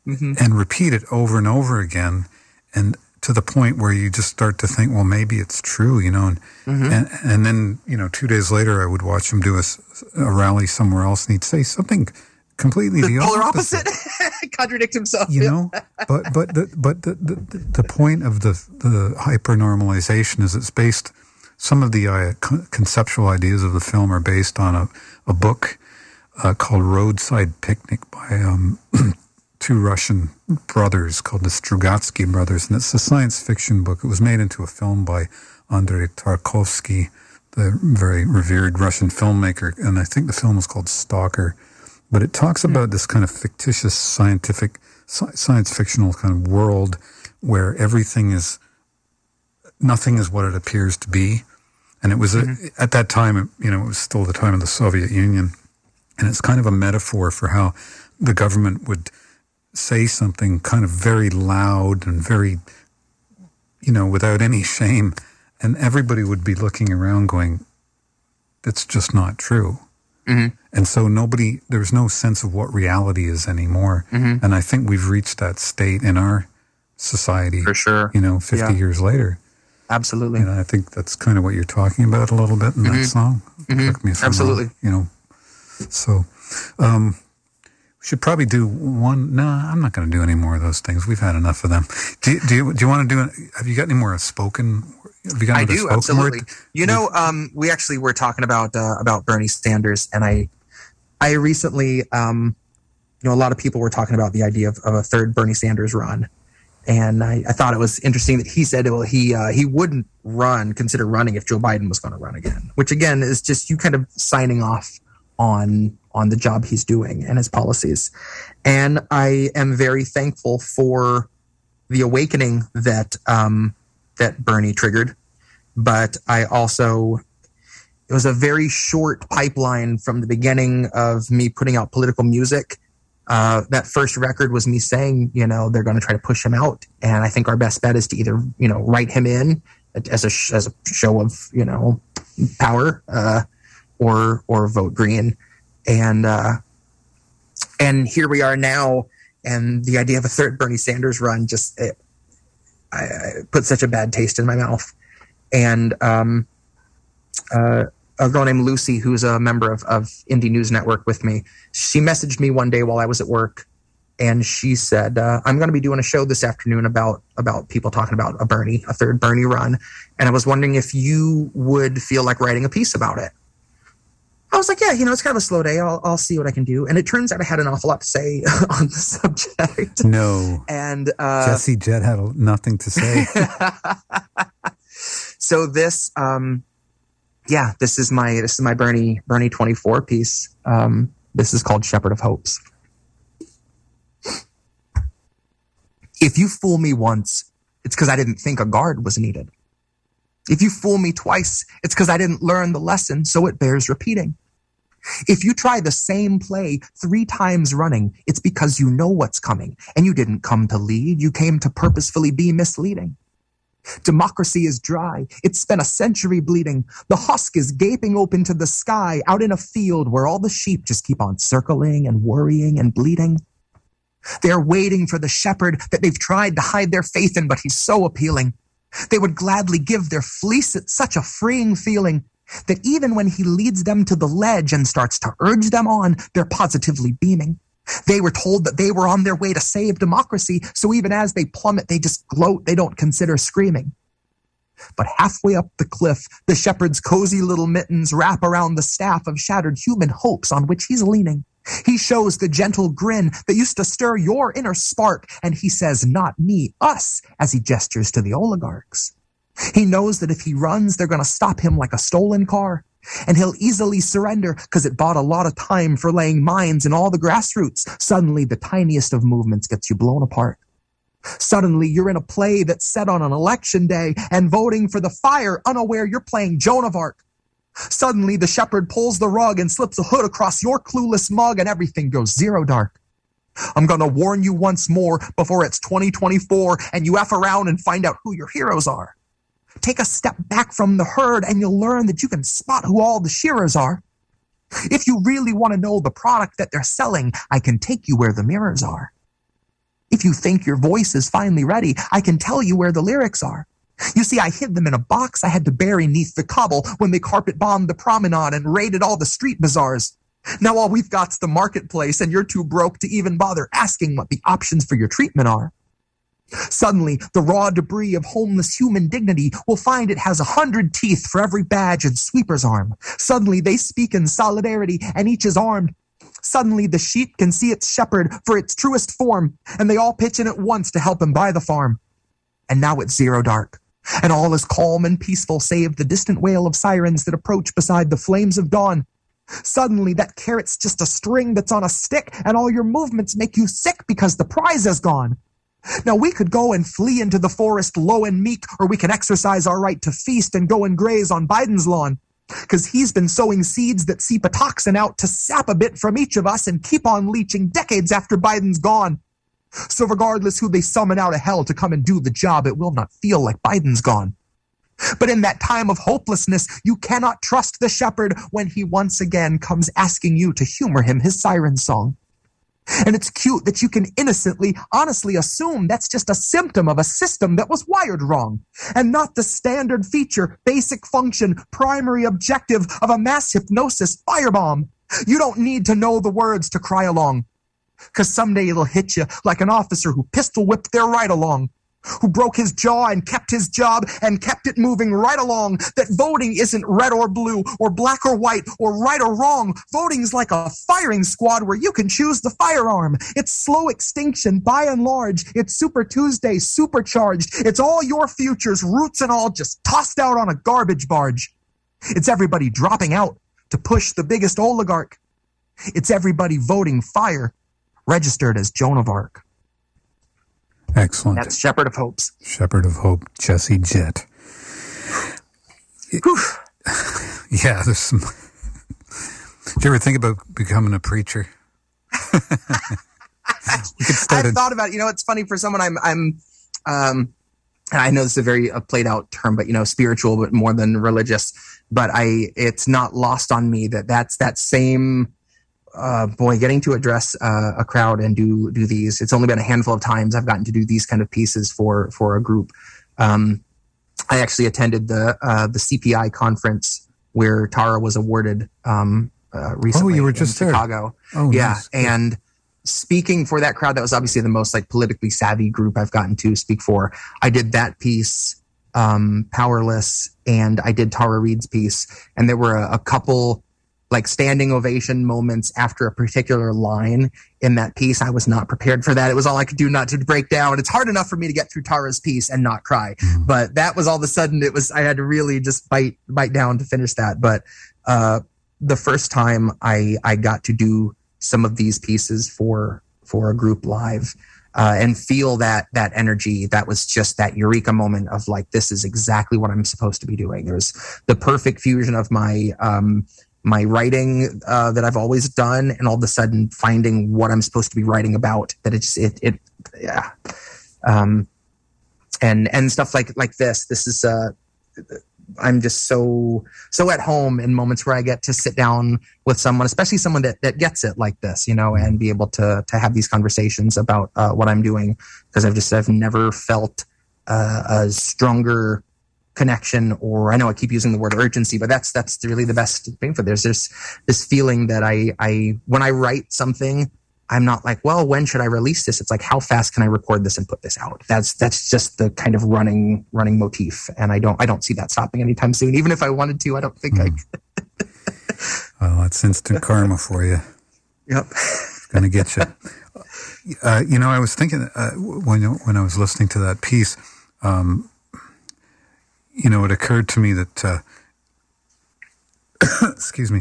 and repeat it over and over again, and to the point where you just start to think, well, maybe it's true, you know, and then, you know, 2 days later I would watch him do a rally somewhere else, and he'd say something completely the polar opposite. Contradict himself, you know. but the point of the hypernormalization is it's based. Some of the conceptual ideas of the film are based on a book called Roadside Picnic by two Russian brothers called the Strugatsky brothers, and it's a science fiction book. It was made into a film by Andrei Tarkovsky, the very revered Russian filmmaker, and I think the film was called Stalker. But it talks about this kind of fictitious science fictional kind of world where nothing is what it appears to be. And it was, at that time, you know, it was still the time of the Soviet Union. And it's kind of a metaphor for how the government would say something kind of very loud and very, you know, without any shame. And everybody would be looking around going, it's just not true. And so there's no sense of what reality is anymore. And I think we've reached that state in our society. For sure. You know, 50 years later. Absolutely. You know, I think that's kind of what you're talking about a little bit in that song. Correct me if I'm Absolutely. wrong, you know. So, we should probably do one. No, I'm not going to do any more of those things. We've had enough of them. Do you want to do? Have you got any more spoken? Have you got I another do, spoken absolutely. word? You know, we actually were talking about Bernie Sanders, and I recently, you know, a lot of people were talking about the idea of a third Bernie Sanders run, and I thought it was interesting that he said, well, he wouldn't consider running if Joe Biden was going to run again, which again is just you kind of signing off on the job he's doing and his policies. And I am very thankful for the awakening that that Bernie triggered. But I also, it was a very short pipeline from the beginning of me putting out political music. That first record was me saying, you know, they're going to try to push him out. And I think our best bet is to either, you know, write him in as a show of, you know, power, or vote green. And here we are now. And the idea of a third Bernie Sanders run just I put such a bad taste in my mouth. And a girl named Lucy, who's a member of Indie News Network with me, she messaged me one day while I was at work, and she said, I'm going to be doing a show this afternoon about people talking about a third Bernie run, and I was wondering if you would feel like writing a piece about it. I was like, yeah, you know, it's kind of a slow day. I'll see what I can do. And it turns out I had an awful lot to say on the subject. No. And Jett had nothing to say. So this, this is my Bernie 24 piece. This is called Shepherd of Hopes. If you fool me once, it's because I didn't think a guard was needed. If you fool me twice, it's because I didn't learn the lesson, so it bears repeating. If you try the same play 3 times running, it's because you know what's coming, and you didn't come to lead, you came to purposefully be misleading. Democracy is dry. It's spent a century bleeding. The husk is gaping open to the sky out in a field where all the sheep just keep on circling and worrying and bleeding. They're waiting for the shepherd that they've tried to hide their faith in, but he's so appealing. They would gladly give their fleece. It's such a freeing feeling that even when he leads them to the ledge and starts to urge them on, they're positively beaming. They were told that they were on their way to save democracy, so even as they plummet, they just gloat. They don't consider screaming. But halfway up the cliff, the shepherd's cozy little mittens wrap around the staff of shattered human hopes on which he's leaning. He shows the gentle grin that used to stir your inner spark, and he says, not me, us, as he gestures to the oligarchs. He knows that if he runs, they're going to stop him like a stolen car, and he'll easily surrender because it bought a lot of time for laying mines in all the grassroots. Suddenly, the tiniest of movements gets you blown apart. Suddenly, you're in a play that's set on an election day and voting for the fire, unaware you're playing Joan of Arc. Suddenly, the shepherd pulls the rug and slips a hood across your clueless mug, and everything goes zero dark. I'm going to warn you once more before it's 2024 and you F around and find out who your heroes are. Take a step back from the herd and you'll learn that you can spot who all the shearers are. If you really want to know the product that they're selling, I can take you where the mirrors are. If you think your voice is finally ready, I can tell you where the lyrics are. You see, I hid them in a box I had to bury neath the cobble when they carpet bombed the promenade and raided all the street bazaars. Now all we've got's the marketplace, and you're too broke to even bother asking what the options for your treatment are. Suddenly, the raw debris of homeless human dignity will find it has 100 teeth for every badge and sweeper's arm. Suddenly, they speak in solidarity, and each is armed. Suddenly, the sheep can see its shepherd for its truest form, and they all pitch in at once to help him buy the farm. And now it's zero dark, and all is calm and peaceful save the distant wail of sirens that approach beside the flames of dawn. Suddenly, that carrot's just a string that's on a stick, and all your movements make you sick because the prize is gone. Now, we could go and flee into the forest low and meek, or we can exercise our right to feast and go and graze on Biden's lawn. Because he's been sowing seeds that seep a toxin out to sap a bit from each of us and keep on leaching decades after Biden's gone. So regardless who they summon out of hell to come and do the job, it will not feel like Biden's gone. But in that time of hopelessness, you cannot trust the shepherd when he once again comes asking you to humor him his siren song. And it's cute that you can innocently, honestly assume that's just a symptom of a system that was wired wrong, and not the standard feature, basic function, primary objective of a mass hypnosis firebomb. You don't need to know the words to cry along, because someday it'll hit you like an officer who pistol whipped their ride along, who broke his jaw and kept his job and kept it moving right along, that voting isn't red or blue or black or white or right or wrong. Voting's like a firing squad where you can choose the firearm. It's slow extinction by and large. It's Super Tuesday supercharged. It's all your futures, roots and all, just tossed out on a garbage barge. It's everybody dropping out to push the biggest oligarch. It's everybody voting fire, registered as Joan of Arc. Excellent. That's Shepherd of Hopes. Shepherd of Hope, Jesse Jett. Yeah, there's some... Did you ever think about becoming a preacher? I thought about it. You know, it's funny for someone I know this is a very played out term, but, you know, spiritual, but more than religious. But it's not lost on me that's that same... getting to address a crowd and do these. It's only been a handful of times I've gotten to do these kind of pieces for a group. I actually attended the CPI conference where Tara was awarded recently. Oh, you were just in Chicago. Oh, yeah, nice. And speaking for that crowd, that was obviously the most like politically savvy group I've gotten to speak for. I did that piece, Powerless, and I did Tara Reid's piece, and there were a couple like standing ovation moments after a particular line in that piece. I was not prepared for that. It was all I could do not to break down. It's hard enough for me to get through Tara's piece and not cry. But that was all of a sudden, I had to really just bite down to finish that. But the first time I got to do some of these pieces for a group live and feel that energy, that was just that eureka moment of like, this is exactly what I'm supposed to be doing. There's the perfect fusion of my writing that I've always done, and all of a sudden finding what I'm supposed to be writing about. That and stuff like this. This is I'm just so at home in moments where I get to sit down with someone, especially someone that gets it like this, you know, and be able to have these conversations about what I'm doing, because I've never felt a stronger connection, or I know I keep using the word urgency, but that's really the best thing for this. There's this feeling that I when I write something, I'm not like, well, when should I release this? It's like, how fast can I record this and put this out? That's just the kind of running motif, and I don't see that stopping anytime soon. Even if I wanted to, I don't think I could. Well, that's instant karma for you. Yep, it's gonna get you. You know, I was thinking when I was listening to that piece. You know, it occurred to me that, excuse me,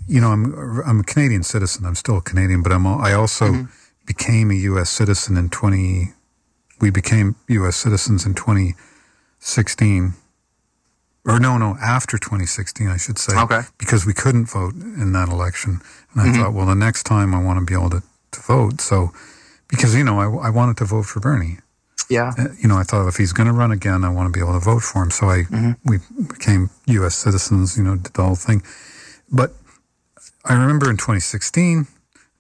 you know, I'm a Canadian citizen. I'm still a Canadian, but I also became a U.S. citizen we became U.S. citizens in 2016. Or no, after 2016, I should say. Okay. Because we couldn't vote in that election. And I thought, well, the next time I want to be able to vote. So, because, you know, I wanted to vote for Bernie. Yeah. You know, I thought if he's going to run again, I want to be able to vote for him. So we became U.S. citizens, you know, did the whole thing. But I remember in 2016,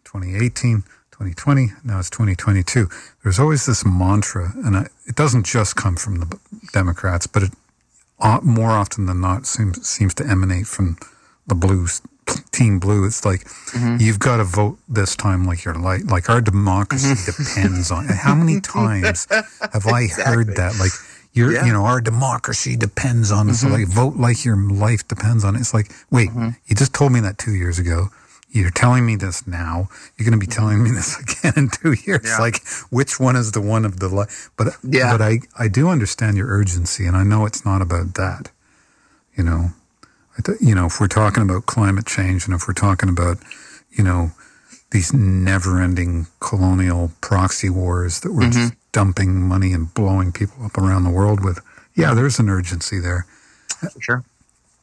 2018, 2020, now it's 2022. There's always this mantra, and it doesn't just come from the Democrats, but it more often than not seems to emanate from the Blues. Team Blue. It's like, you've got to vote this time like your life, like our democracy depends on it. How many times have I heard that? Like, you know, our democracy depends on it. So like, vote like your life depends on it. It's like, wait, you just told me that 2 years ago. You're telling me this now. You're going to be telling me this again in 2 years. Yeah. Like, which one is the one of the life? But I do understand your urgency, and I know it's not about that, you know. You know, if we're talking about climate change, and if we're talking about, you know, these never-ending colonial proxy wars that we're just dumping money and blowing people up around the world with, there's an urgency there. For sure.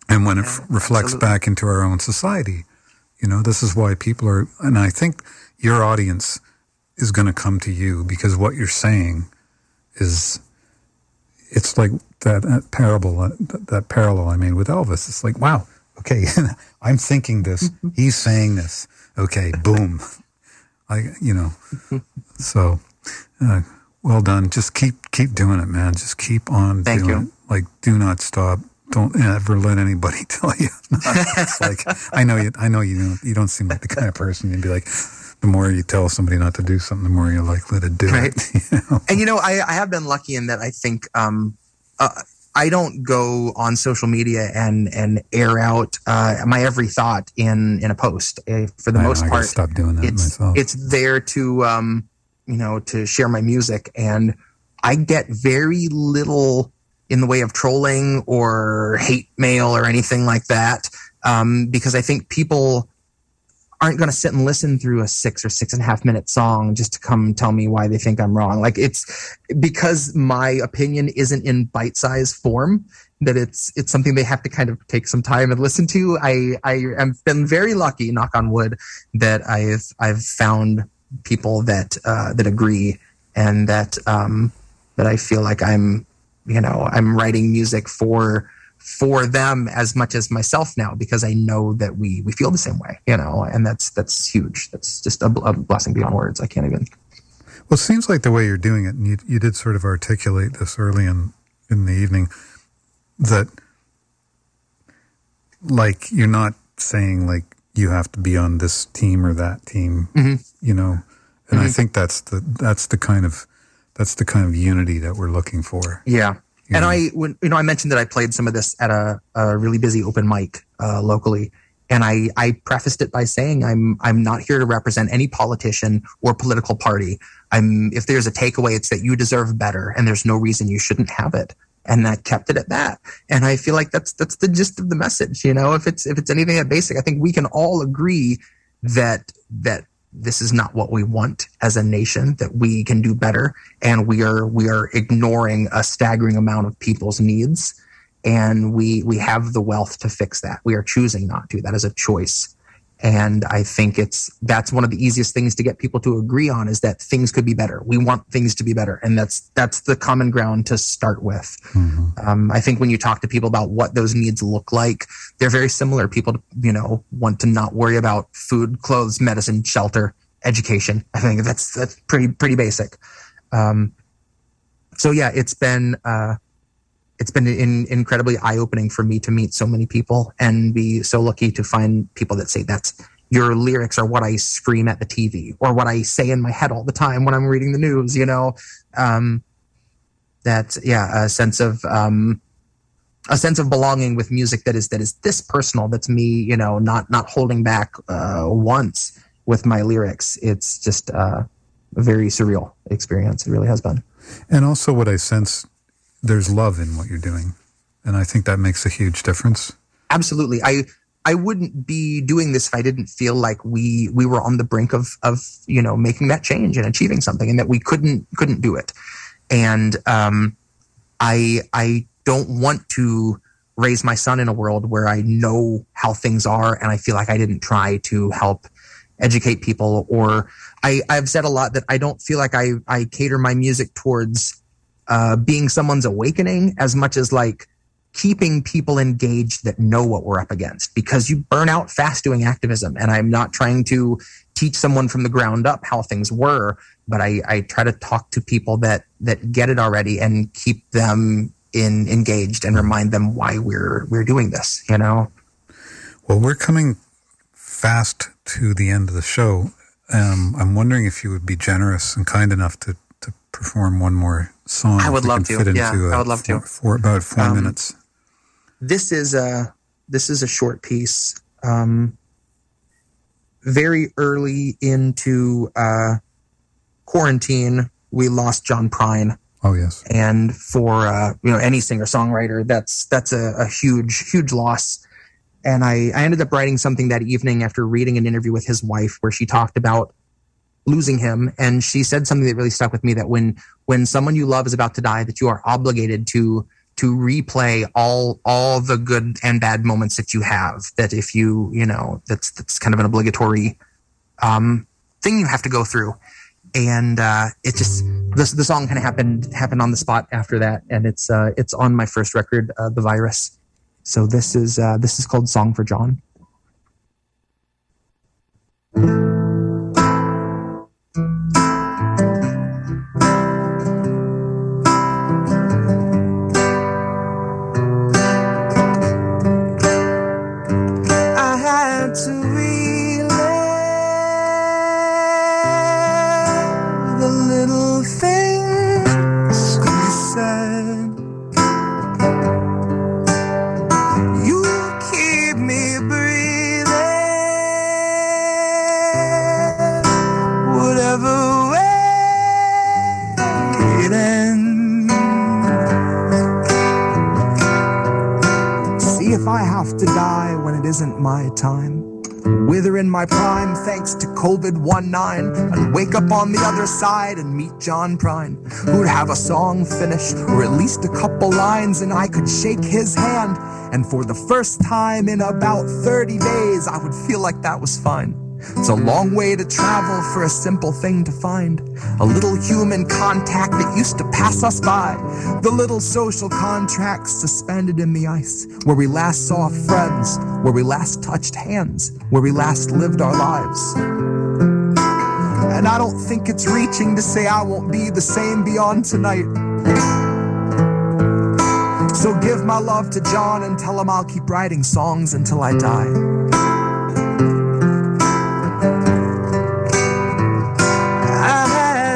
And when it reflects back into our own society, you know, this is why people are, and I think your audience is going to come to you, because what you're saying is, it's like that parallel I made with Elvis. It's like, wow, okay, I'm thinking this, he's saying this. Okay, boom. So, well done. Just keep doing it, man. Just keep on doing it. Like, do not stop. Don't ever let anybody tell you. It's like, I know you don't seem like the kind of person you'd be like, the more you tell somebody not to do something, the more you're likely to do it. And I have been lucky in that I think I don't go on social media and air out my every thought in a post. For the most part, stop doing that myself. It's there to to share my music, and I get very little in the way of trolling or hate mail or anything like that, because I think people aren't going to sit and listen through a 6 or 6.5 minute song just to come tell me why they think I'm wrong. Like, it's because my opinion isn't in bite-sized form that it's something they have to kind of take some time and listen to. I have been very lucky, knock on wood, that I've found people that agree, and that I feel like I'm writing music for them as much as myself now, because I know that we feel the same way, and that's huge. That's just a blessing beyond words. I can't even. Well, it seems like the way you're doing it, and you did sort of articulate this early in the evening, that like you're not saying like you have to be on this team or that team, and I think that's the kind of unity that we're looking for. Yeah. And I mentioned that I played some of this at a really busy open mic locally, and I prefaced it by saying I'm not here to represent any politician or political party. If there's a takeaway, it's that you deserve better, and there's no reason you shouldn't have it. And I kept it at that. And I feel like that's the gist of the message. If it's anything that basic, I think we can all agree that this is not what we want as a nation, that we can do better. And we are ignoring a staggering amount of people's needs. And we have the wealth to fix that. We are choosing not to. That is a choice. And I think that's one of the easiest things to get people to agree on, is that things could be better. We want things to be better. And that's the common ground to start with. Mm-hmm. I think when you talk to people about what those needs look like, they're very similar. People, want to not worry about food, clothes, medicine, shelter, education. I think that's pretty basic. So yeah, it's been incredibly eye-opening for me to meet so many people and be so lucky to find people that say that's your lyrics are what I scream at the TV or what I say in my head all the time when I'm reading the news, a sense of belonging with music that is this personal. That's me, not holding back once with my lyrics. It's just a very surreal experience. It really has been. And also what I sense, there's love in what you're doing. And I think that makes a huge difference. Absolutely. I wouldn't be doing this if I didn't feel like we were on the brink of making that change and achieving something, and that we couldn't do it. And I don't want to raise my son in a world where I know how things are and I feel like I didn't try to help educate people. Or I've said a lot that I don't feel like I cater my music towards being someone's awakening as much as like keeping people engaged that know what we're up against, because you burn out fast doing activism. And I'm not trying to teach someone from the ground up how things were, but I try to talk to people that get it already and keep them engaged and remind them why we're doing this, Well, we're coming fast to the end of the show. I'm wondering if you would be generous and kind enough to perform one more song. I would love to. I would love to. For about 4 minutes. This is a short piece. Very early into quarantine, we lost John Prine. Oh yes. And for any singer-songwriter, that's a huge loss. And I ended up writing something that evening after reading an interview with his wife where she talked about losing him. And she said something that really stuck with me, that when someone you love is about to die, that you are obligated to replay all the good and bad moments that you have. That if that's kind of an obligatory thing you have to go through. And it just the song kind of happened on the spot after that, and it's on my first record, The Virus, So this is called Song for John. I had to relive the little things you said. You keep me breathing, whatever way it ends. See if I have to die when it isn't my time. Wither in my prime thanks to COVID-19, and wake up on the other side and meet John Prine, who'd have a song finished, or at least a couple lines, and I could shake his hand, and for the first time in about 30 days, I would feel like that was fine. It's a long way to travel for a simple thing to find. A little human contact that used to pass us by. The little social contracts suspended in the ice. Where we last saw friends. Where we last touched hands. Where we last lived our lives. And I don't think it's reaching to say I won't be the same beyond tonight. So give my love to John and tell him I'll keep writing songs until I die.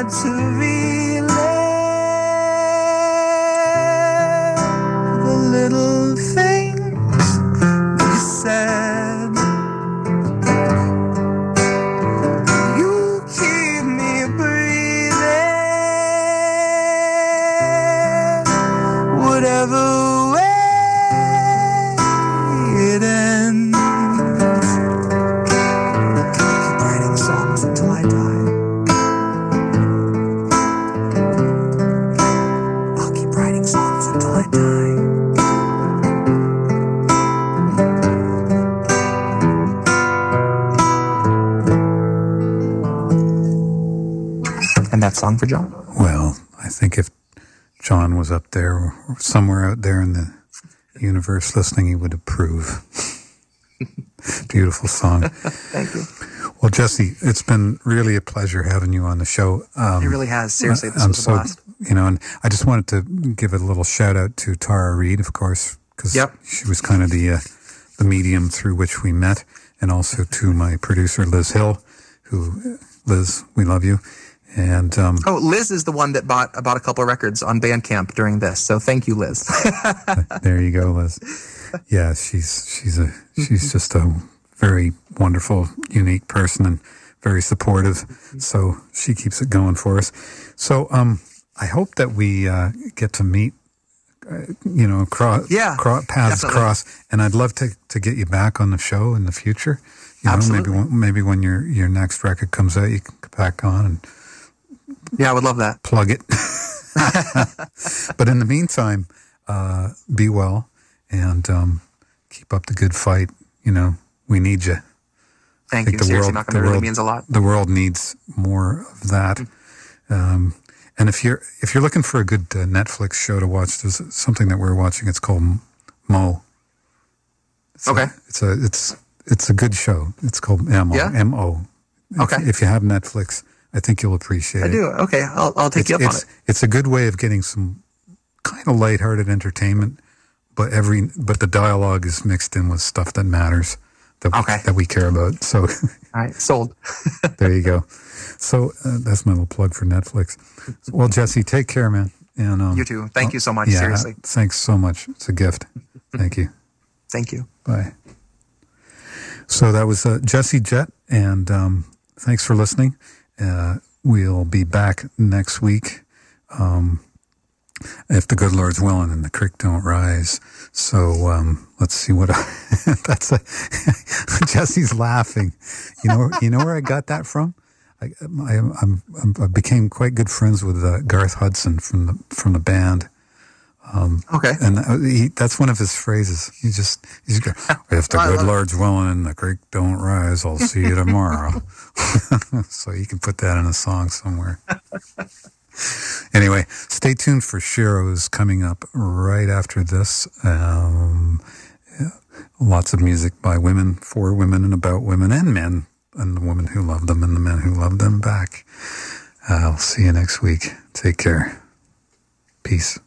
To relive the little things you said. You keep me breathing, whatever way it ends. Keep writing songs until I die. And that Song for John? Well, I think if John was up there or somewhere out there in the universe listening, he would approve. Beautiful song. Thank you. Well, Jesse, it's been really a pleasure having you on the show. It really has. Seriously, this was a blast. And I just wanted to give a little shout out to Tara Reid, of course, because she was kind of the medium through which we met, and also to my producer, Liz Hill, Liz, we love you. And Liz is the one that bought a couple of records on Bandcamp during this. So thank you, Liz. There you go, Liz. Yeah, she's just a very wonderful, unique person and very supportive. So she keeps it going for us. So I hope that we get to meet, paths cross. And I'd love to get you back on the show in the future. Absolutely. Maybe when your next record comes out, you can come back on and I would love that. Plug it. But in the meantime, be well and keep up the good fight. We need you. Thank you. Seriously, Malcolm, it really means a lot. The world needs more of that. And if you're looking for a good Netflix show to watch, there's something that we're watching. It's called Mo. It's a good show. It's called M-O. Yeah? M-O. Okay. If you have Netflix, I think you'll appreciate it. I do. Okay, I'll take you up on it. It's a good way of getting some kind of lighthearted entertainment, but the dialogue is mixed in with stuff that matters, that we care about. So, all right, sold. There you go. So that's my little plug for Netflix. Well, Jesse, take care, man. And you too. Thank you so much. Seriously. Thanks so much. It's a gift. Thank you. Thank you. Bye. So that was Jesse Jett, and thanks for listening. We'll be back next week, if the good Lord's willing and the creek don't rise. So let's see what Jesse's laughing. You know where I got that from? I became quite good friends with Garth Hudson from the band. Okay. And that's one of his phrases. He's go, if the good Lord's willing and the creek don't rise, I'll see you tomorrow. So you can put that in a song somewhere. Anyway, stay tuned for Sheroes coming up right after this. Lots of music by women, for women, and about women and men, and the women who love them and the men who love them back. I'll see you next week. Take care. Peace.